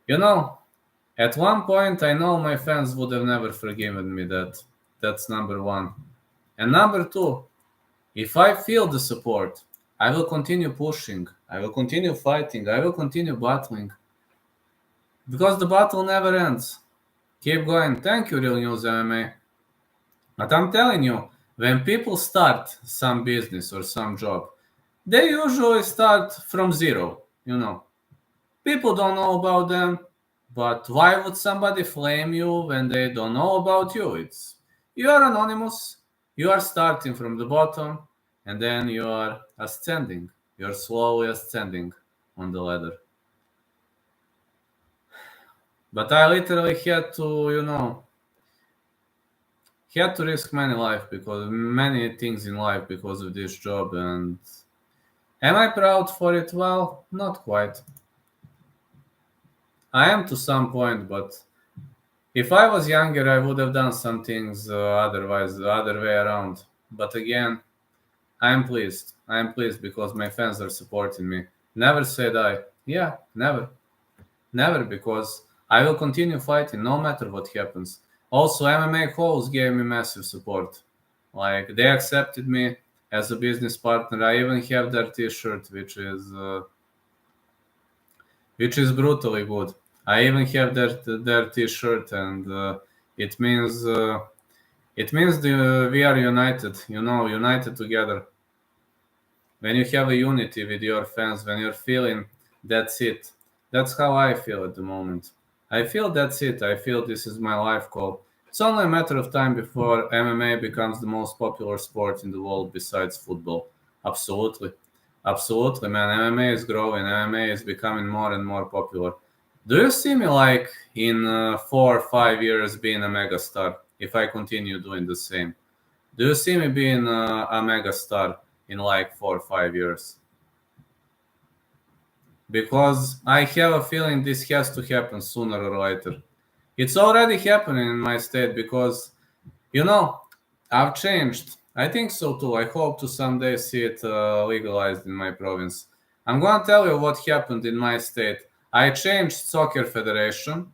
You know, at one point, I know my fans would have never forgiven me that. That's number one. And number two, if I feel the support, I will continue pushing. I will continue fighting. I will continue battling. Because the battle never ends. Keep going. Thank you, Real News MMA. But I'm telling you, when people start some business or some job, they usually start from zero, you know. People don't know about them, but why would somebody flame you when they don't know about you? You are anonymous, you are starting from the bottom, and then you are ascending. You're slowly ascending on the ladder. But I literally had to, had to risk many things in life because of this job. And am I proud for it? Well, not quite. I am to some point, but if I was younger, I would have done some things otherwise, the other way around. But again, I am pleased. I am pleased because my fans are supporting me. Never say die. Yeah, never. Never, because I will continue fighting no matter what happens. Also, MMA halls gave me massive support. Like, they accepted me as a business partner. I even have their T-shirt, which is brutally good. I even have their T-shirt, and it means we are united. United together. When you have a unity with your fans, when you're feeling that's it. That's how I feel at the moment. I feel that's it. I feel this is my life call. It's only a matter of time before MMA becomes the most popular sport in the world besides football. Absolutely. Absolutely, man. MMA is growing. MMA is becoming more and more popular. Do you see me like in 4 or 5 years being a megastar if I continue doing the same? Do you see me being a megastar in like 4 or 5 years? Because I have a feeling this has to happen sooner or later. It's already happening in my state because, I've changed. I think so too. I hope to someday see it legalized in my province. I'm going to tell you what happened in my state. I changed soccer federation.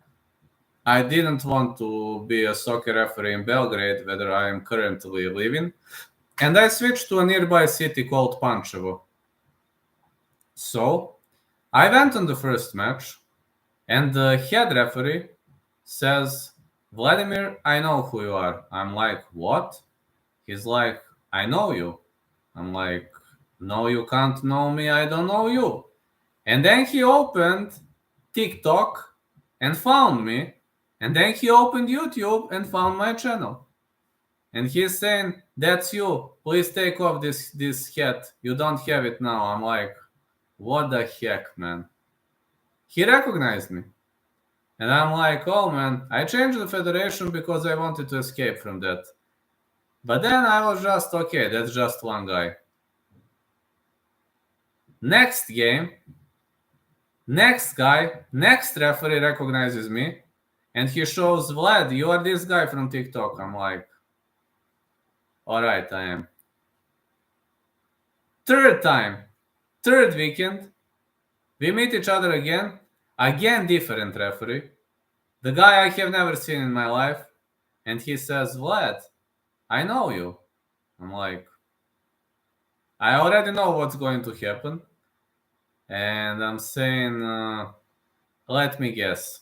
I didn't want to be a soccer referee in Belgrade, where I am currently living. And I switched to a nearby city called Pančevo. So, I went on the first match, and the head referee says, Vladimir, I know who you are. I'm like, what? He's like, I know you. I'm like, no, you can't know me. I don't know you. And then he opened TikTok and found me. And then he opened YouTube and found my channel. And he's saying, that's you. Please take off this hat. You don't have it now. I'm like, what the heck, man? He recognized me. And I'm like, oh man, I changed the federation because I wanted to escape from that. But then I was just, okay, that's just one guy. Next game, next guy, next referee recognizes me. And he shows, Vlad, you are this guy from TikTok. I'm like, all right, I am. Third time, third weekend, we meet each other again. Again, different referee. The guy I have never seen in my life. And he says, Vlad, I know you. I'm like, I already know what's going to happen. And I'm saying, let me guess.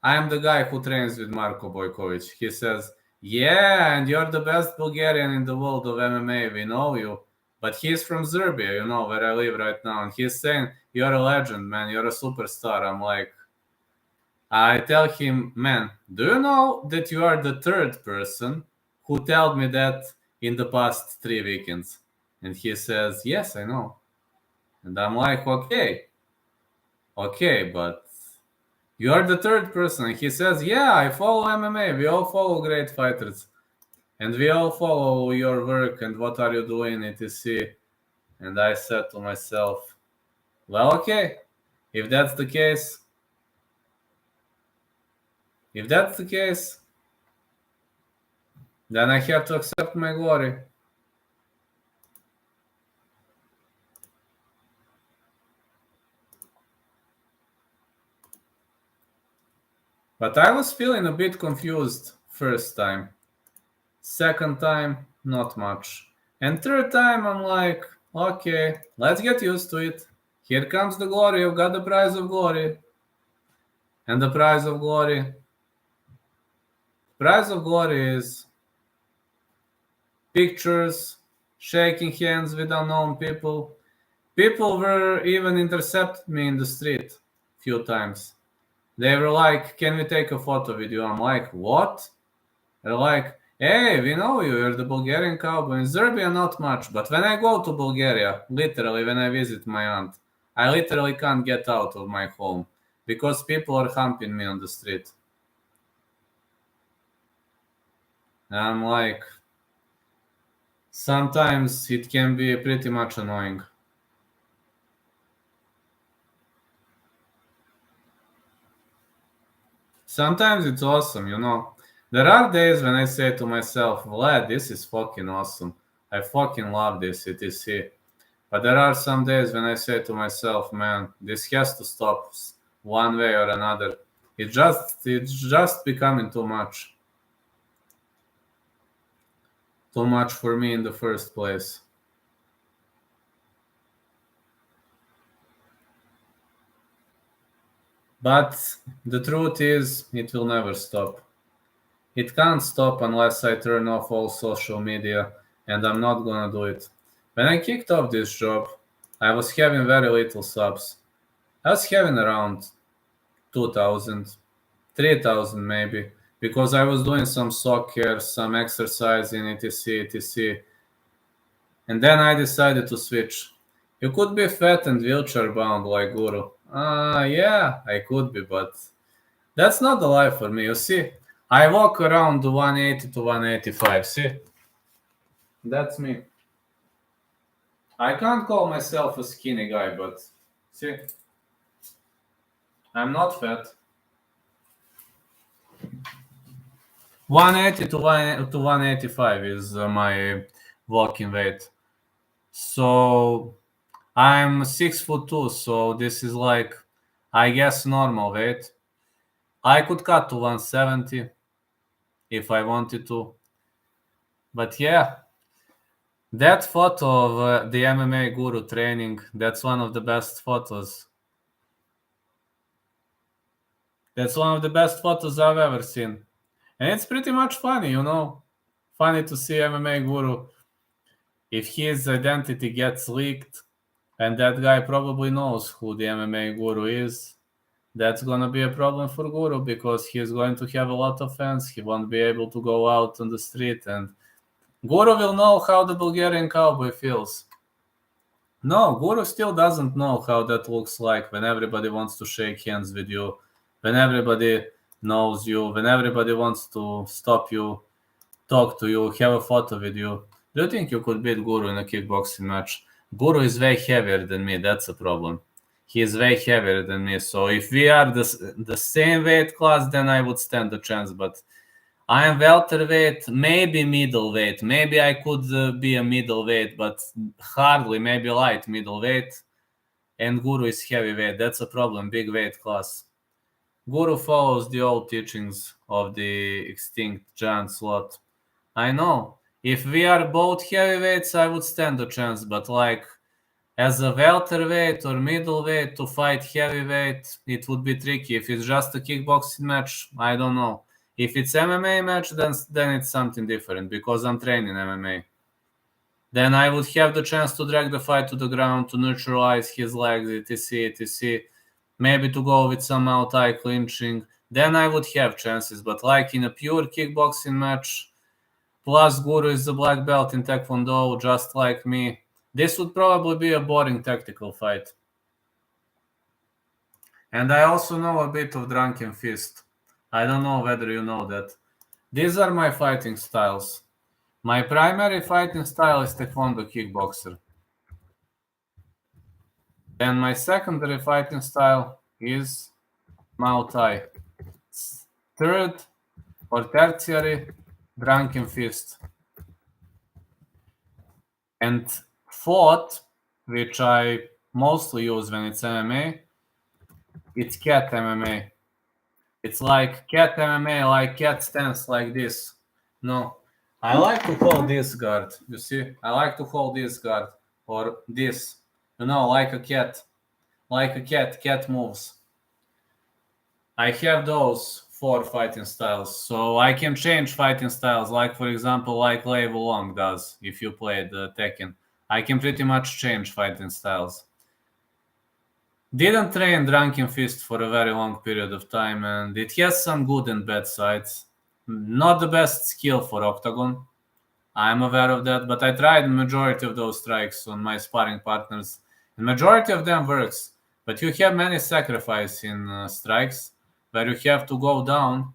I am the guy who trains with Marko Bojkovic. He says, yeah, and you're the best Bulgarian in the world of MMA. We know you. But he's from Serbia, where I live right now. And he's saying, you're a legend, man. You're a superstar. I'm like, I tell him, man, do you know that you are the third person who told me that in the past 3 weekends? And he says, yes, I know. And I'm like, okay, but you are the third person. And he says, yeah, I follow MMA. We all follow great fighters. And we all follow your work and what are you doing, etc. And I said to myself, well, okay, if that's the case, then I have to accept my glory. But I was feeling a bit confused first time. Second time, not much. And third time, I'm like, okay, let's get used to it. Here comes the glory. You've got the prize of glory. And the prize of glory is pictures, shaking hands with unknown people. People were even intercepted me in the street a few times. They were like, "Can we take a photo with you?" I'm like, "What?" They're like, "Hey, we know you. You're the Bulgarian Cowboy." In Serbia, not much. But when I go to Bulgaria, literally, when I visit my aunt, I literally can't get out of my home because people are humping me on the street. And I'm like, sometimes it can be pretty much annoying. Sometimes it's awesome, you know. There are days when I say to myself, Vlad, this is fucking awesome. I fucking love this, etc. But there are some days when I say to myself, man, this has to stop one way or another. It's just becoming too much. Too much for me in the first place. But the truth is, it will never stop. It can't stop unless I turn off all social media, and I'm not gonna do it. When I kicked off this job, I was having very little subs. I was having around 2,000, 3,000 maybe, because I was doing some soccer, some exercising, etc., etc. And then I decided to switch. You could be fat and wheelchair bound like Guru. Yeah, I could be, but that's not the life for me. You see, I walk around 180 to 185. See, that's me. I can't call myself a skinny guy, but see, I'm not fat. 180 to 185 is my walking weight. So I'm 6'2", so this is like, I guess, normal weight. I could cut to 170 if I wanted to. But yeah, that photo of the MMA Guru training, that's one of the best photos. That's one of the best photos I've ever seen. And it's pretty much funny, you know. Funny to see MMA Guru. If his identity gets leaked, and that guy probably knows who the MMA Guru is, that's gonna be a problem for Guru because he's going to have a lot of fans. He won't be able to go out on the street, and Guru will know how the Bulgarian Cowboy feels. No, Guru still doesn't know how that looks like when everybody wants to shake hands with you, when everybody knows you, when everybody wants to stop you, talk to you, have a photo with you. Do you think you could beat Guru in a kickboxing match? Guru is way heavier than me, that's a problem. He is way heavier than me, so if we are the same weight class, then I would stand a chance, but I am welterweight, maybe middleweight. Maybe I could be a middleweight, but hardly, maybe light middleweight. And Guru is heavyweight. That's a problem, big weight class. Guru follows the old teachings of the extinct giant slot. I know. If we are both heavyweights, I would stand a chance, but like as a welterweight or middleweight to fight heavyweight, it would be tricky. If it's just a kickboxing match, I don't know. If it's MMA match, then it's something different because I'm training MMA. Then I would have the chance to drag the fight to the ground, to neutralize his legs, etc., etc. Maybe to go with some out-eye clinching. Then I would have chances. But like in a pure kickboxing match, plus Guru is a black belt in Taekwondo, just like me, this would probably be a boring tactical fight. And I also know a bit of Drunken Fist. I don't know whether you know that. These are my fighting styles. My primary fighting style is Taekwondo kickboxer. Then my secondary fighting style is Muay Thai. Third or tertiary, Drunken Fist. And fourth, which I mostly use when it's MMA, it's cat MMA. It's like cat MMA, like cat stance like this. No, I like to hold this guard. You see, I like to hold this guard or this. You know, like a cat. Like a cat. Cat moves. I have those 4 fighting styles, so I can change fighting styles. Like for example, like Lei Wulong does. If you played Tekken, I can pretty much change fighting styles. Didn't train Drunken Fist for a very long period of time, and it has some good and bad sides. Not the best skill for Octagon. I'm aware of that, but I tried the majority of those strikes on my sparring partners. The majority of them works, but you have many sacrifices in strikes where you have to go down,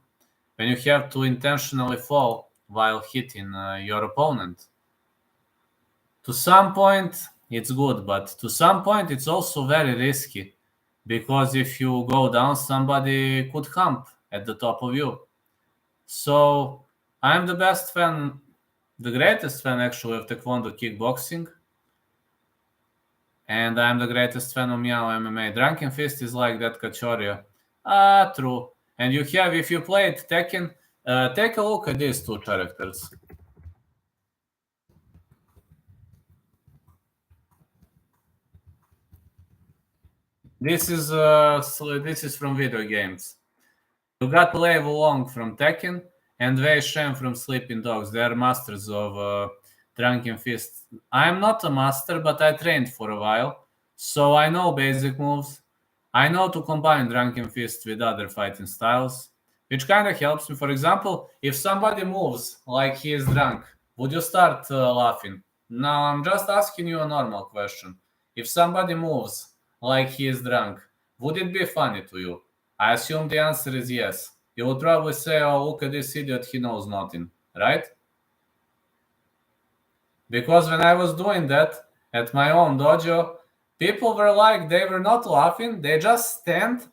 when you have to intentionally fall while hitting your opponent. To some point, it's good, but to some point, it's also very risky, because if you go down, somebody could hump at the top of you. So I'm the best fan, the greatest fan actually of Taekwondo kickboxing, and I'm the greatest fan of Miao MMA. Drunken Fist is like that Kachoria. True. And you have, if you played Tekken, take a look at these two characters. This is from video games. You got Lei Wulong from Tekken and Wei Shen from Sleeping Dogs. They are masters of Drunken Fist. I am not a master, but I trained for a while, so I know basic moves. I know to combine Drunken Fist with other fighting styles, which kind of helps me. For example, if somebody moves like he is drunk, would you start laughing? Now, I'm just asking you a normal question. If somebody moves like he is drunk, would it be funny to you? I assume the answer is yes. You would probably say, oh, look at this idiot, he knows nothing, right? Because when I was doing that at my own dojo, people were like, they were not laughing, they just stand.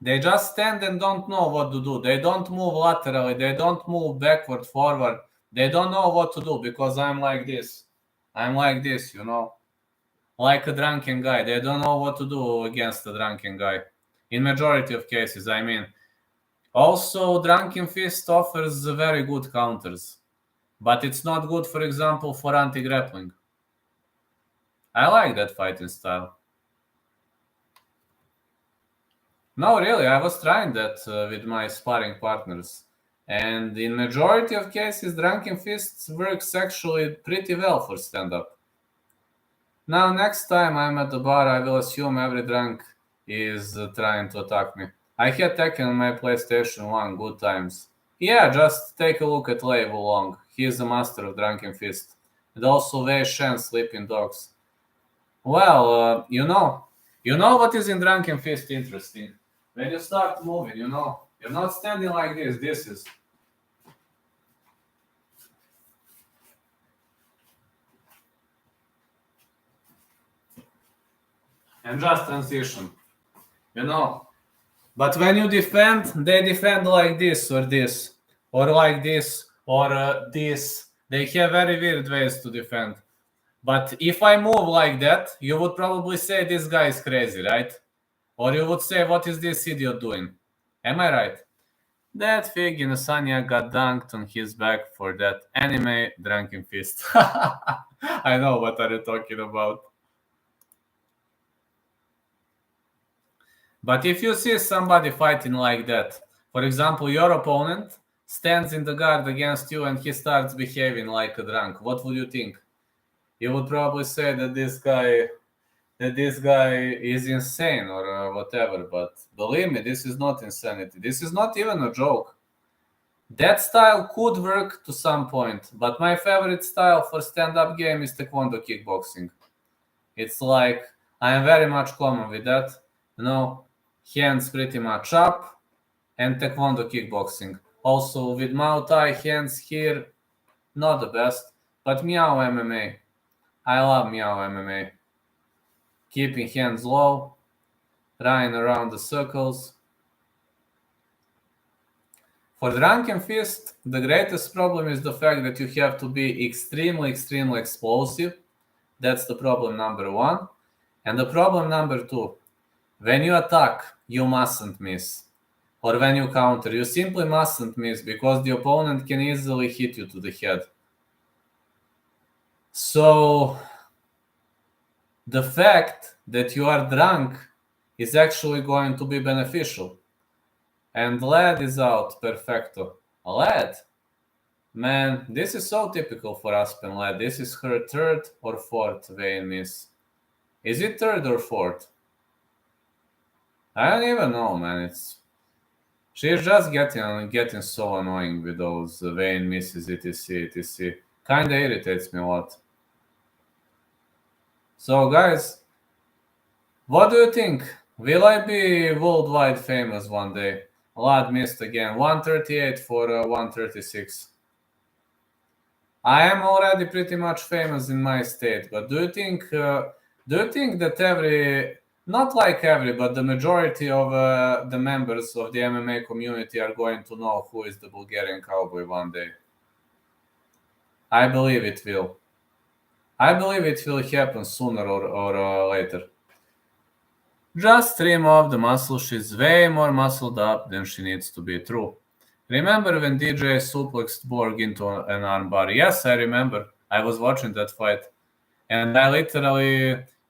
They just stand and don't know what to do. They don't move laterally, they don't move backward, forward. They don't know what to do because I'm like this. I'm like this, you know, like a drunken guy. They don't know what to do against a drunken guy. In majority of cases, I mean. Also, Drunken Fist offers very good counters, but it's not good, for example, for anti-grappling. I like that fighting style. No, really, I was trying that with my sparring partners, and in majority of cases, Drunken Fist works actually pretty well for stand-up. Now, next time I'm at the bar, I will assume every drunk is trying to attack me. I had Tekken on my PlayStation 1, good times. Yeah, just take a look at Lei Wulong. He is a master of Drunken Fist. And also Wei Shen, Sleeping Dogs. Well, you know what is in Drunken Fist interesting? When you start moving, you know, you're not standing like this. This is. And just transition, you know. But when you defend, they defend like this, or like this, or this. They have very weird ways to defend. But if I move like that, you would probably say this guy is crazy, right? Or you would say, what is this idiot doing? Am I right? That fig in Asanya got dunked on his back for that anime Drunken Fist. I know what are you talking about. But if you see somebody fighting like that, for example, your opponent stands in the guard against you and he starts behaving like a drunk, what would you think? You would probably say that this guy is insane or whatever. But believe me, this is not insanity. This is not even a joke. That style could work to some point, but my favorite style for stand-up game is Taekwondo kickboxing. It's like I am very much common with that, you know. Hands pretty much up, and Taekwondo kickboxing. Also with Muay Thai, hands here, not the best, but Miao MMA. I love Miao MMA. Keeping hands low, running around the circles. For Drunken Fist, the greatest problem is the fact that you have to be extremely, extremely explosive. That's the problem number one. And the problem number two, when you attack, you mustn't miss. Or when you counter, you simply mustn't miss because the opponent can easily hit you to the head. So the fact that you are drunk is actually going to be beneficial. And Lad is out. Perfecto. Lad? Man, this is so typical for Aspen Lad. This is her third or fourth weigh-in miss. Is it third or fourth? I don't even know, man. She's just getting so annoying with those weigh-in misses, etc. Kinda irritates me a lot. So, guys, what do you think? Will I be worldwide famous one day? Lad missed again. 138 for 136. I am already pretty much famous in my state, but do you think that not like every, but the majority of the members of the MMA community are going to know who is the Bulgarian Cowboy one day? I believe it will. I believe it will happen sooner or later. Just trim off the muscle. She's way more muscled up than she needs to be. True. Remember when DJ suplexed Borg into an armbar? Yes, I remember. I was watching that fight. And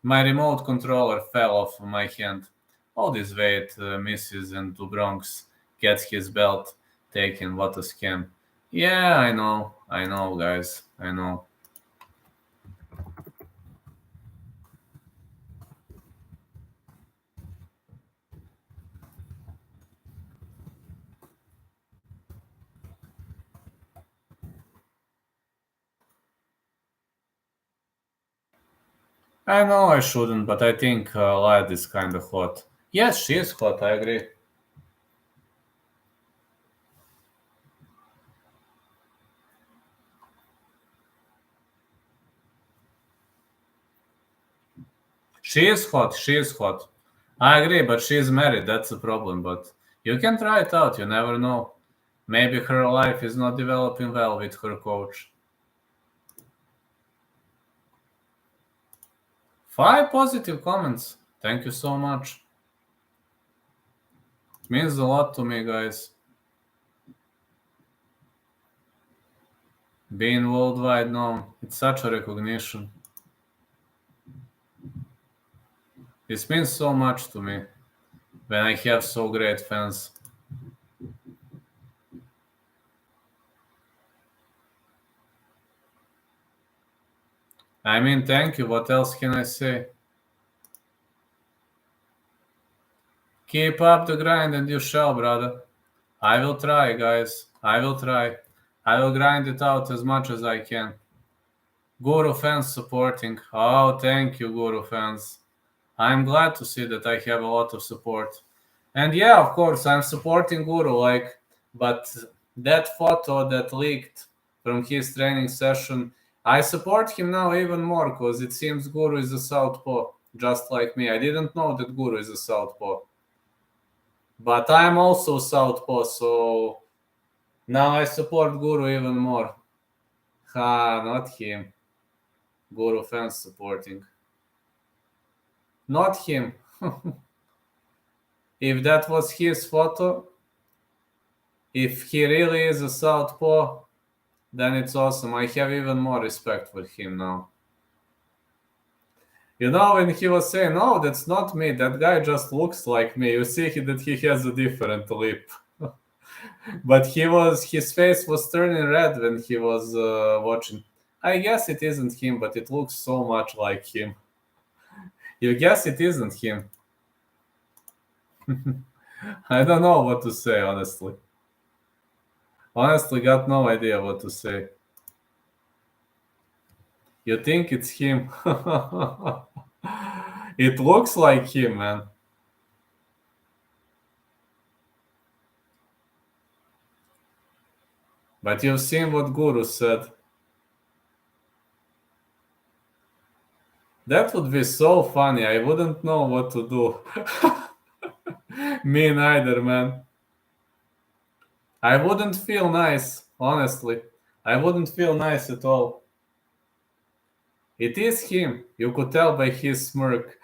my remote controller fell off my hand. All this weight misses and Dubronx gets his belt taken. What a scam. Yeah, I know, guys. I know. I know I shouldn't, but I think Lad is kind of hot. Yes, she is hot, I agree. She is hot. I agree, but she is married, that's the problem. But you can try it out, you never know. Maybe her life is not developing well with her coach. 5 positive comments. Thank you so much. It means a lot to me, guys. Being worldwide known, it's such a recognition. This means so much to me when I have so great fans. I mean, thank you. What else can I say? Keep up the grind and you shall, brother. I will try, guys. I will try. I will grind it out as much as I can. Guru fans supporting. Oh, thank you, Guru fans. I'm glad to see that I have a lot of support. And yeah, of course, I'm supporting Guru, but that photo that leaked from his training session, I support him now even more because it seems Guru is a southpaw, just like me. I didn't know that Guru is a southpaw. But I'm also southpaw, so now I support Guru even more. Ha, not him. Guru fans supporting. Not him. If that was his photo, if he really is a southpaw, then it's awesome. I have even more respect for him now. You know, when he was saying, "No, that's not me. That guy just looks like me." You see that he has a different lip. But his face was turning red when he was watching. I guess it isn't him, but it looks so much like him. You guess it isn't him. I don't know what to say, honestly. Honestly, got no idea what to say. You think it's him? It looks like him, man. But you've seen what Guru said. That would be so funny. I wouldn't know what to do. Me neither, man. I wouldn't feel nice, honestly. I wouldn't feel nice at all. It is him. You could tell by his smirk.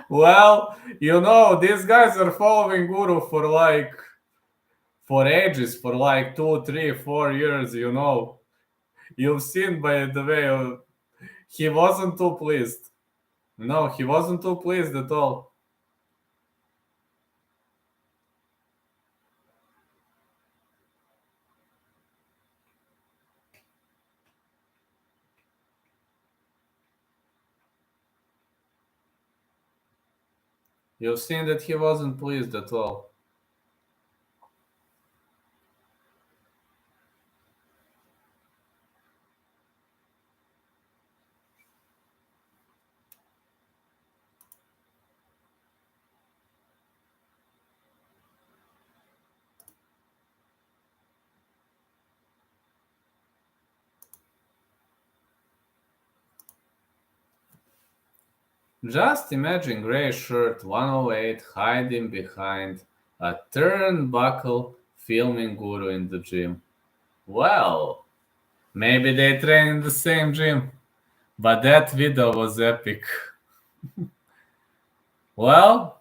Well, you know, these guys are following Guru for ages, for 2, 3, 4 years, you know. You've seen by the way he wasn't too pleased. No, he wasn't too pleased at all. You've seen that he wasn't pleased at all. Just imagine gray shirt 108 hiding behind a turnbuckle filming Guru in the gym. Well, maybe they train in the same gym, but that video was epic. Well,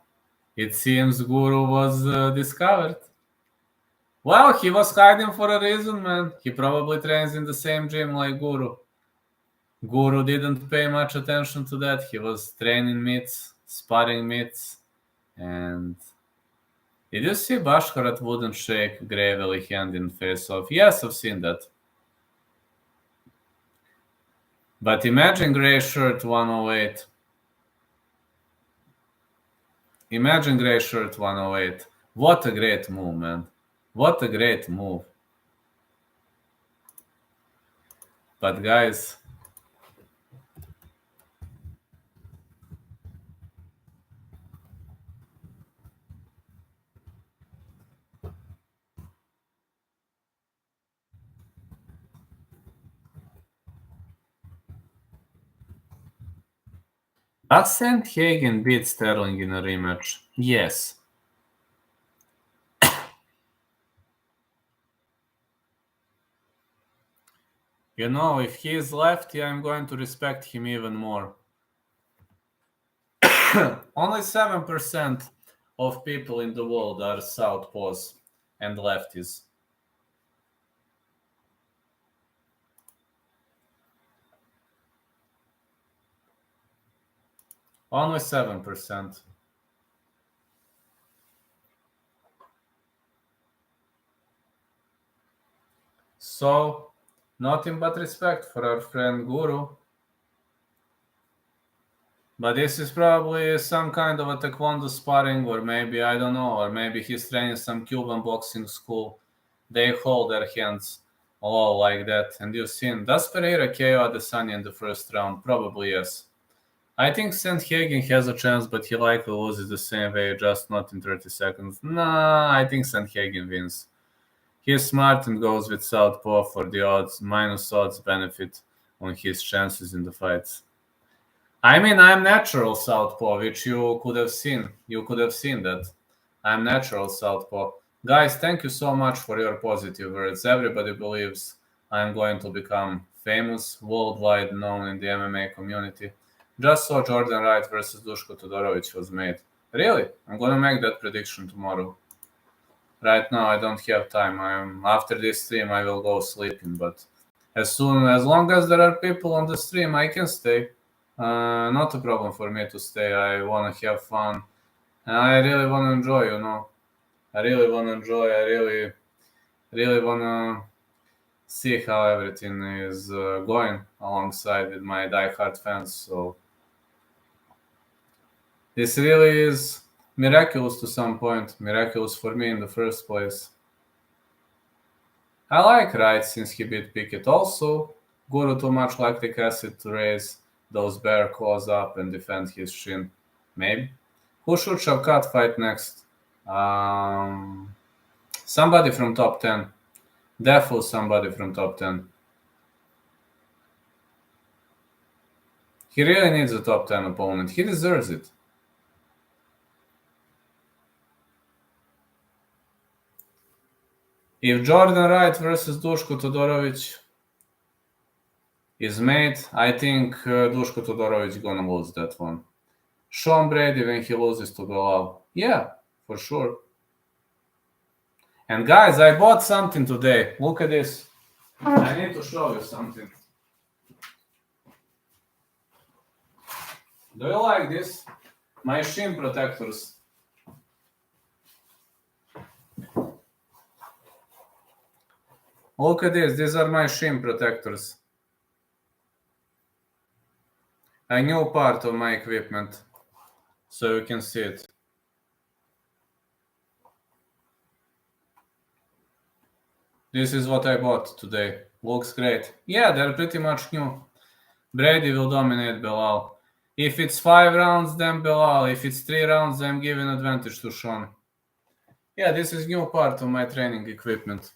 it seems Guru was discovered. Well, he was hiding for a reason, man. He probably trains in the same gym like Guru. Guru didn't pay much attention to that. He was training meets, sparring meets, and did you see Bashkarat wouldn't shake Gravely hand in face-off? Yes, I've seen that. But imagine gray shirt 108. Imagine gray shirt 108. What a great move, man. What a great move. But guys, does Sandhagen beat Sterling in a rematch? Yes. You know, if he is lefty, I'm going to respect him even more. Only 7% of people in the world are southpaws and lefties. Only 7%. So, nothing but respect for our friend Guru. But this is probably some kind of a taekwondo sparring, or maybe, I don't know, or maybe he's training some Cuban boxing school. They hold their hands all like that. And you've seen, does Pereira KO Adesanya in the first round? Probably yes. I think Sandhagen has a chance, but he likely loses the same way, just not in 30 seconds. Nah, I think Sandhagen wins. He's smart and goes with southpaw for the odds, minus odds benefit on his chances in the fights. I mean, I'm natural southpaw, which you could have seen. You could have seen that. I'm natural southpaw. Guys, thank you so much for your positive words. Everybody believes I'm going to become famous, worldwide known in the MMA community. Just saw Jordan Wright versus Dushko Todorovic was made. Really? I'm gonna make that prediction tomorrow. Right now, I don't have time. After this stream, I will go sleeping. But as long as there are people on the stream, I can stay. Not a problem for me to stay. I want to have fun. And I really want to enjoy, you know. I really want to enjoy. I really want to see how everything is going alongside with my diehard fans. So this really is miraculous to some point. Miraculous for me in the first place. I like Wright since he beat Pickett. Also, Guru too much lactic acid to raise those bear claws up and defend his shin. Maybe. Who should Shavkat fight next? Somebody from top 10. Definitely somebody from top 10. He really needs a top 10 opponent. He deserves it. If Jordan Wright versus Dushko Todorovic is made, I think Dushko Todorovic gonna lose that one. Sean Brady when he loses to Belal. Yeah, for sure. And guys, I bought something today. Look at this. I need to show you something. Do you like this? My shin protectors. Look at this. These are my shin protectors. A new part of my equipment. So you can see it. This is what I bought today. Looks great. Yeah, they're pretty much new. Brady will dominate Belal. If it's 5 rounds, then Belal. If it's 3 rounds, I'm giving advantage to Sean. Yeah, this is new part of my training equipment.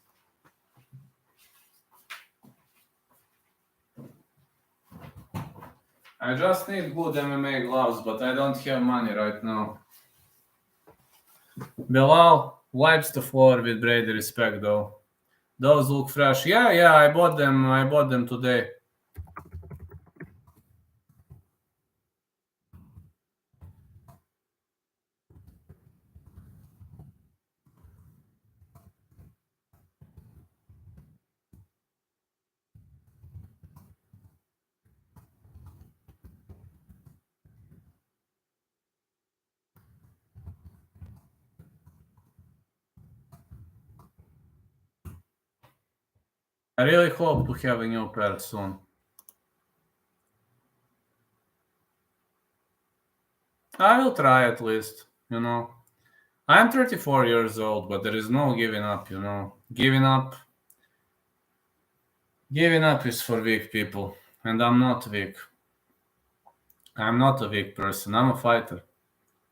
I just need good MMA gloves, but I don't have money right now. Belal wipes the floor with Brady respect though. Those look fresh. Yeah, I bought them today. I really hope to have a new pair soon. I will try at least, I'm 34 years old, but there is no giving up, Giving up is for weak people, and I'm not weak. I'm not a weak person. I'm a fighter.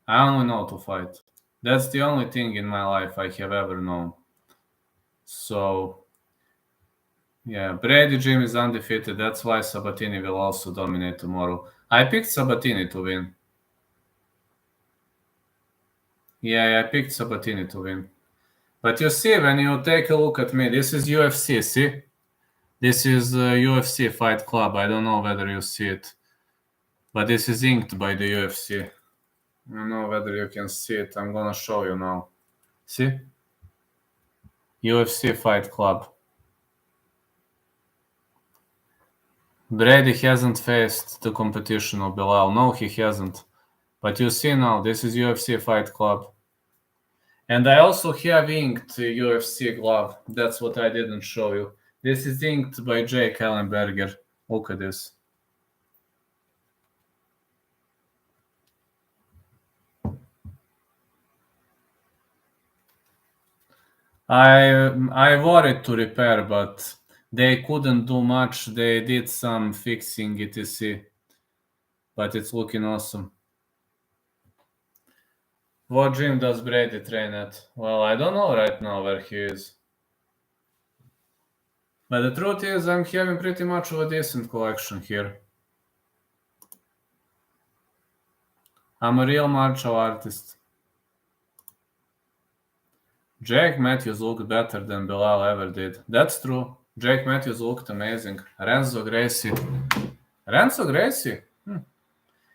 I only know to fight. That's the only thing in my life I have ever known. So, yeah, Brady Jim is undefeated. That's why Sabatini will also dominate tomorrow. I picked Sabatini to win. Yeah, I picked Sabatini to win. But you see, when you take a look at me, this is UFC, see? This is UFC Fight Club. I don't know whether you see it. But this is inked by the UFC. I don't know whether you can see it. I'm gonna show you now. See? UFC Fight Club. Brady hasn't faced the competition of Belal. No, he hasn't. But you see now, this is UFC Fight Club. And I also have inked UFC glove. That's what I didn't show you. This is inked by Jake Ellenberger. Look at this. I wanted to repair, but they couldn't do much. They did some fixing, etc. But it's looking awesome. What gym does Brady train at? Well, I don't know right now where he is. But the truth is, I'm having pretty much of a decent collection here. I'm a real martial artist. Jake Matthews looked better than Belal ever did. That's true. Jake Matthews looked amazing. Renzo Gracie.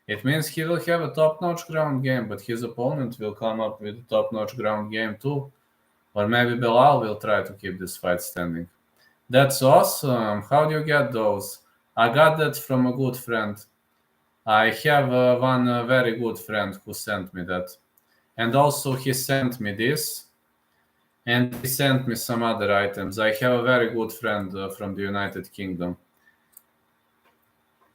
It means he will have a top-notch ground game, but his opponent will come up with a top-notch ground game too. Or maybe Belal will try to keep this fight standing. That's awesome. How do you get those? I got that from a good friend. I have one very good friend who sent me that. And also he sent me this. And he sent me some other items. I have a very good friend from the United Kingdom.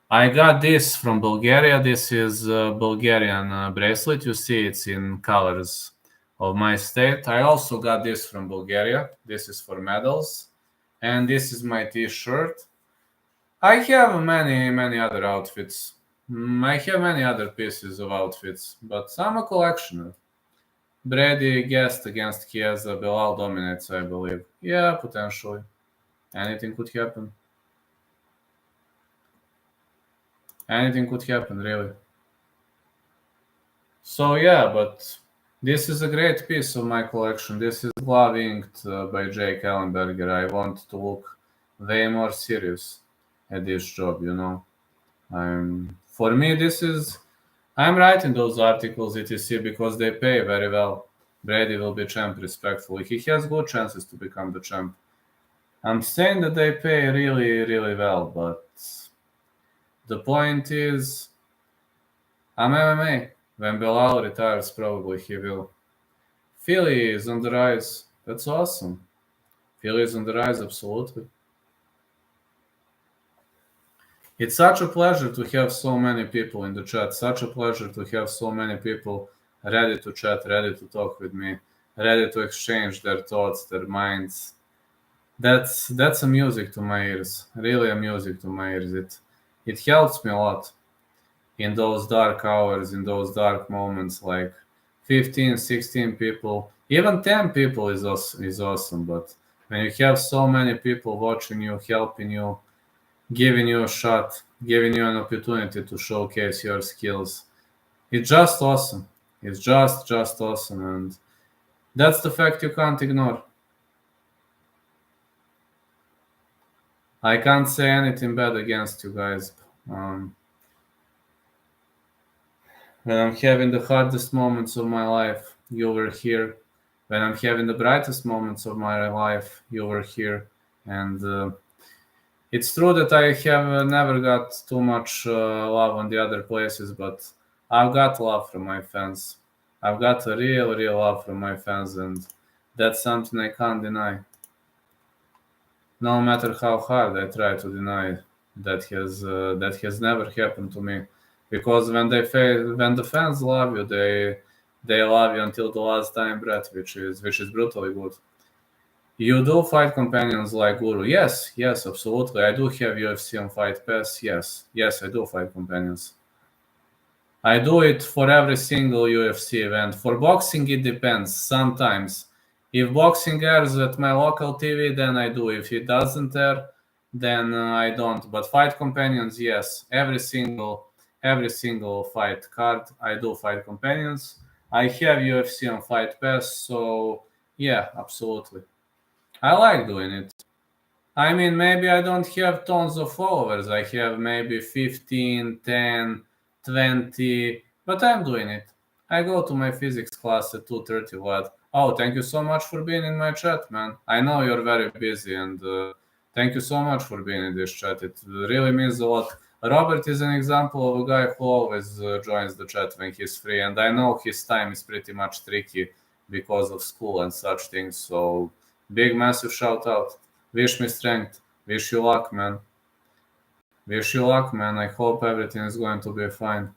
I got this from Bulgaria. This is a Bulgarian bracelet. You see it's in colors of my state. I also got this from Bulgaria. This is for medals. And this is my t-shirt. I have many other outfits. I have many other pieces of outfits, but I'm a collectioner. Brady guessed against Chiesa. Belal dominates, I believe. Yeah, potentially. Anything could happen. Anything could happen, really. So yeah, but this is a great piece of my collection. This is glove inked by Jake Ellenberger. I want to look way more serious at this job, For me, I'm writing those articles, etc., because they pay very well. Brady will be champ respectfully. He has good chances to become the champ. I'm saying that they pay really well, but the point is, I'm MMA. When Belal retires, probably he will. Philly is on the rise. That's awesome. Philly is on the rise, absolutely. It's such a pleasure to have so many people in the chat. Such a pleasure to have so many people ready to chat, ready to talk with me, ready to exchange their thoughts, their minds. that's a music to my ears. Really a music to my ears. It helps me a lot in those dark hours, in those dark moments, like 15, 16 people, even 10 people is awesome. But when you have so many people watching you, helping you, giving you a shot, giving you an opportunity to showcase your skills, it's just awesome. It's just awesome, and that's the fact you can't ignore. I can't say anything bad against you guys. Um, when I'm having the hardest moments of my life, you were here. When I'm having the brightest moments of my life, you were here. And it's true that I have never got too much love on the other places, but I've got love from my fans. I've got a real love from my fans, and that's something I can't deny. No matter how hard I try to deny, that has never happened to me. Because when the fans love you, they love you until the last dying breath, which is brutally good. You do fight companions like Guru. Yes, absolutely. I do have UFC on Fight Pass. Yes, I do fight companions. I do it for every single UFC event. For boxing, it depends. Sometimes, if boxing airs at my local TV, then I do. If it doesn't air, then I don't. But fight companions, yes. Every single fight card, I do fight companions. I have UFC on Fight Pass, so yeah, absolutely. I like doing it. I mean, maybe I don't have tons of followers. I have maybe 15, 10, 20, but I'm doing it. I go to my physics class at 2:30. What? Oh, thank you so much for being in my chat, man. I know you're very busy, and thank you so much for being in this chat. It really means a lot. Robert is an example of a guy who always joins the chat when he's free, and I know his time is pretty much tricky because of school and such things. So, big, massive shout out. Wish me strength. Wish you luck, man. Wish you luck, man. I hope everything is going to be fine.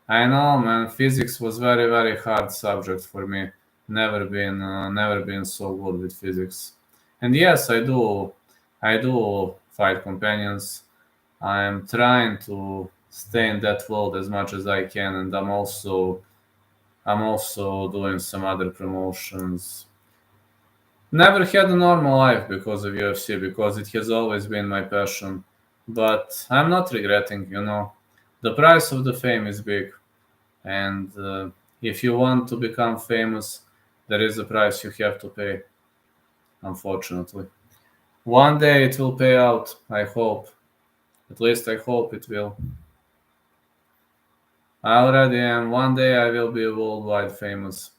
I know, man. Physics was very hard subject for me. Never been so good with physics. And yes, I do fight companions. I am trying to stay in that world as much as I can, and I'm also doing some other promotions. Never had a normal life because of UFC, because it has always been my passion. But I'm not regretting. The price of the fame is big, and if you want to become famous, there is a price you have to pay, unfortunately. One day it will pay out, I hope. At least I hope it will. I already am. One day I will be worldwide famous.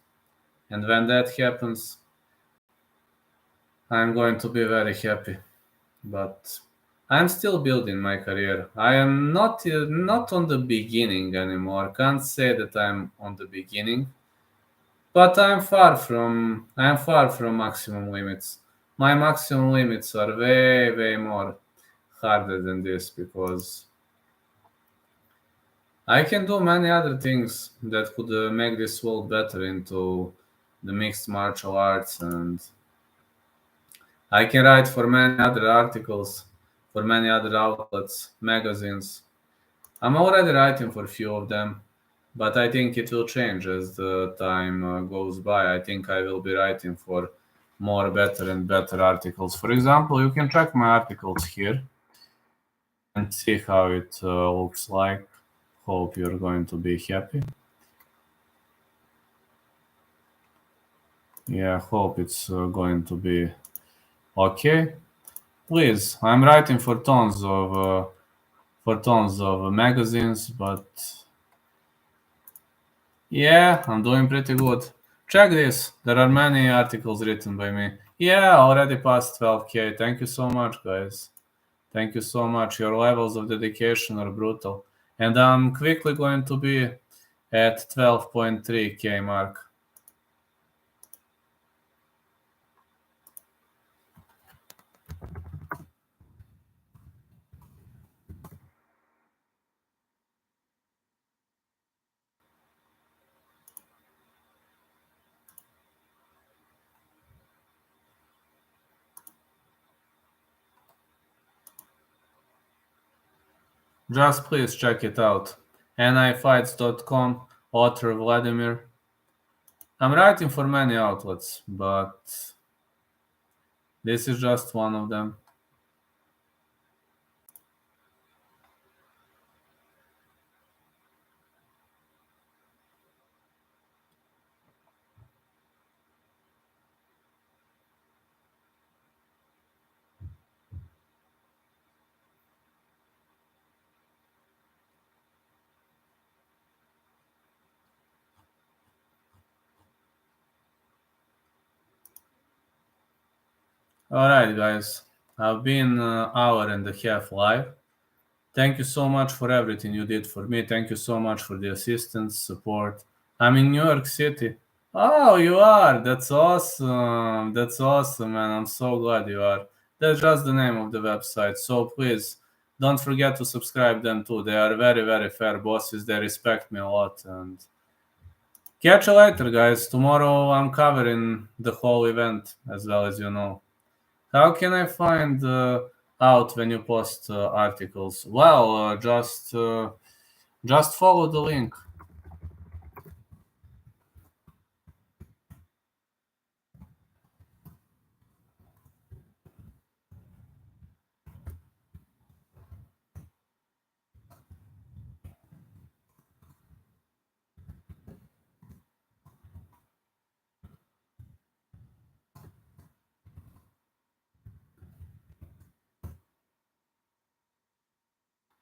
And when that happens, I'm going to be very happy. But I'm still building my career. I am not on the beginning anymore. Can't say that I'm on the beginning, but I'm far from maximum limits. My maximum limits are way more harder than this because I can do many other things that could make this world better into the mixed martial arts, and I can write for many other articles, for many other outlets, magazines. I'm already writing for a few of them, but I think it will change as the time goes by. I think I will be writing for more better and better articles. For example, you can check my articles here and see how it looks like. Hope you're going to be happy. Yeah, hope it's going to be okay. Please, I'm writing for tons of magazines, but yeah, I'm doing pretty good. Check this. There are many articles written by me. Yeah, already past 12K. Thank you so much, guys. Thank you so much. Your levels of dedication are brutal. And I'm quickly going to be at 12.3K mark. Just please check it out. nifights.com, author Vladimir. I'm writing for many outlets, but this is just one of them. Alright, guys. I've been an hour and a half live. Thank you so much for everything you did for me. Thank you so much for the assistance, support. I'm in New York City. Oh, you are. That's awesome. That's awesome, man. I'm so glad you are. That's just the name of the website. So please don't forget to subscribe them too. They are very, very fair bosses. They respect me a lot. And catch you later, guys. Tomorrow I'm covering the whole event as well as you know. How can I find out when you post articles? Well, just follow the link.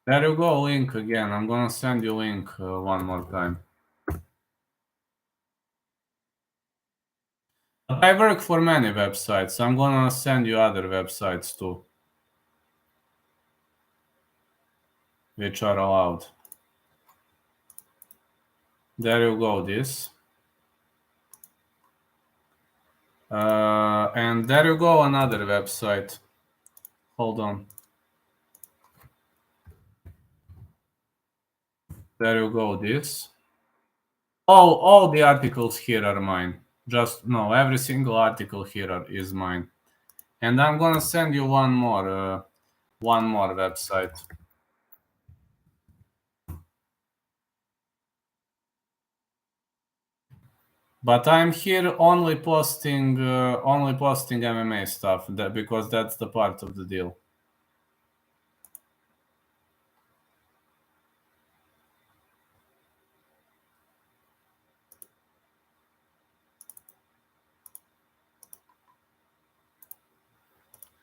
There you go, link again. I'm gonna send you link one more time. I work for many websites. I'm gonna send you other websites too, which are allowed. There you go, this. And there you go, another website. Hold on. There you go, this. All the articles here are mine. Just no, every single article here is mine. And I'm gonna send you one more website. But I'm here only posting MMA stuff because that's the part of the deal.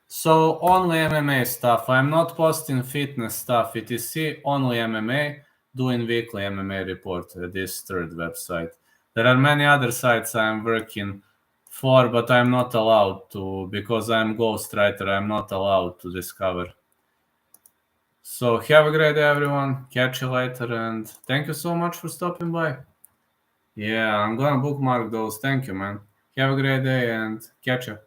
So only MMA stuff. I'm not posting fitness stuff. etc. Only MMA, doing weekly MMA report at this third website. There are many other sites I'm working for, but I'm not allowed to because I'm ghostwriter. I'm not allowed to discover. So have a great day, everyone. Catch you later, and thank you so much for stopping by. Yeah, I'm gonna bookmark those. Thank you, man. Have a great day, and catch you.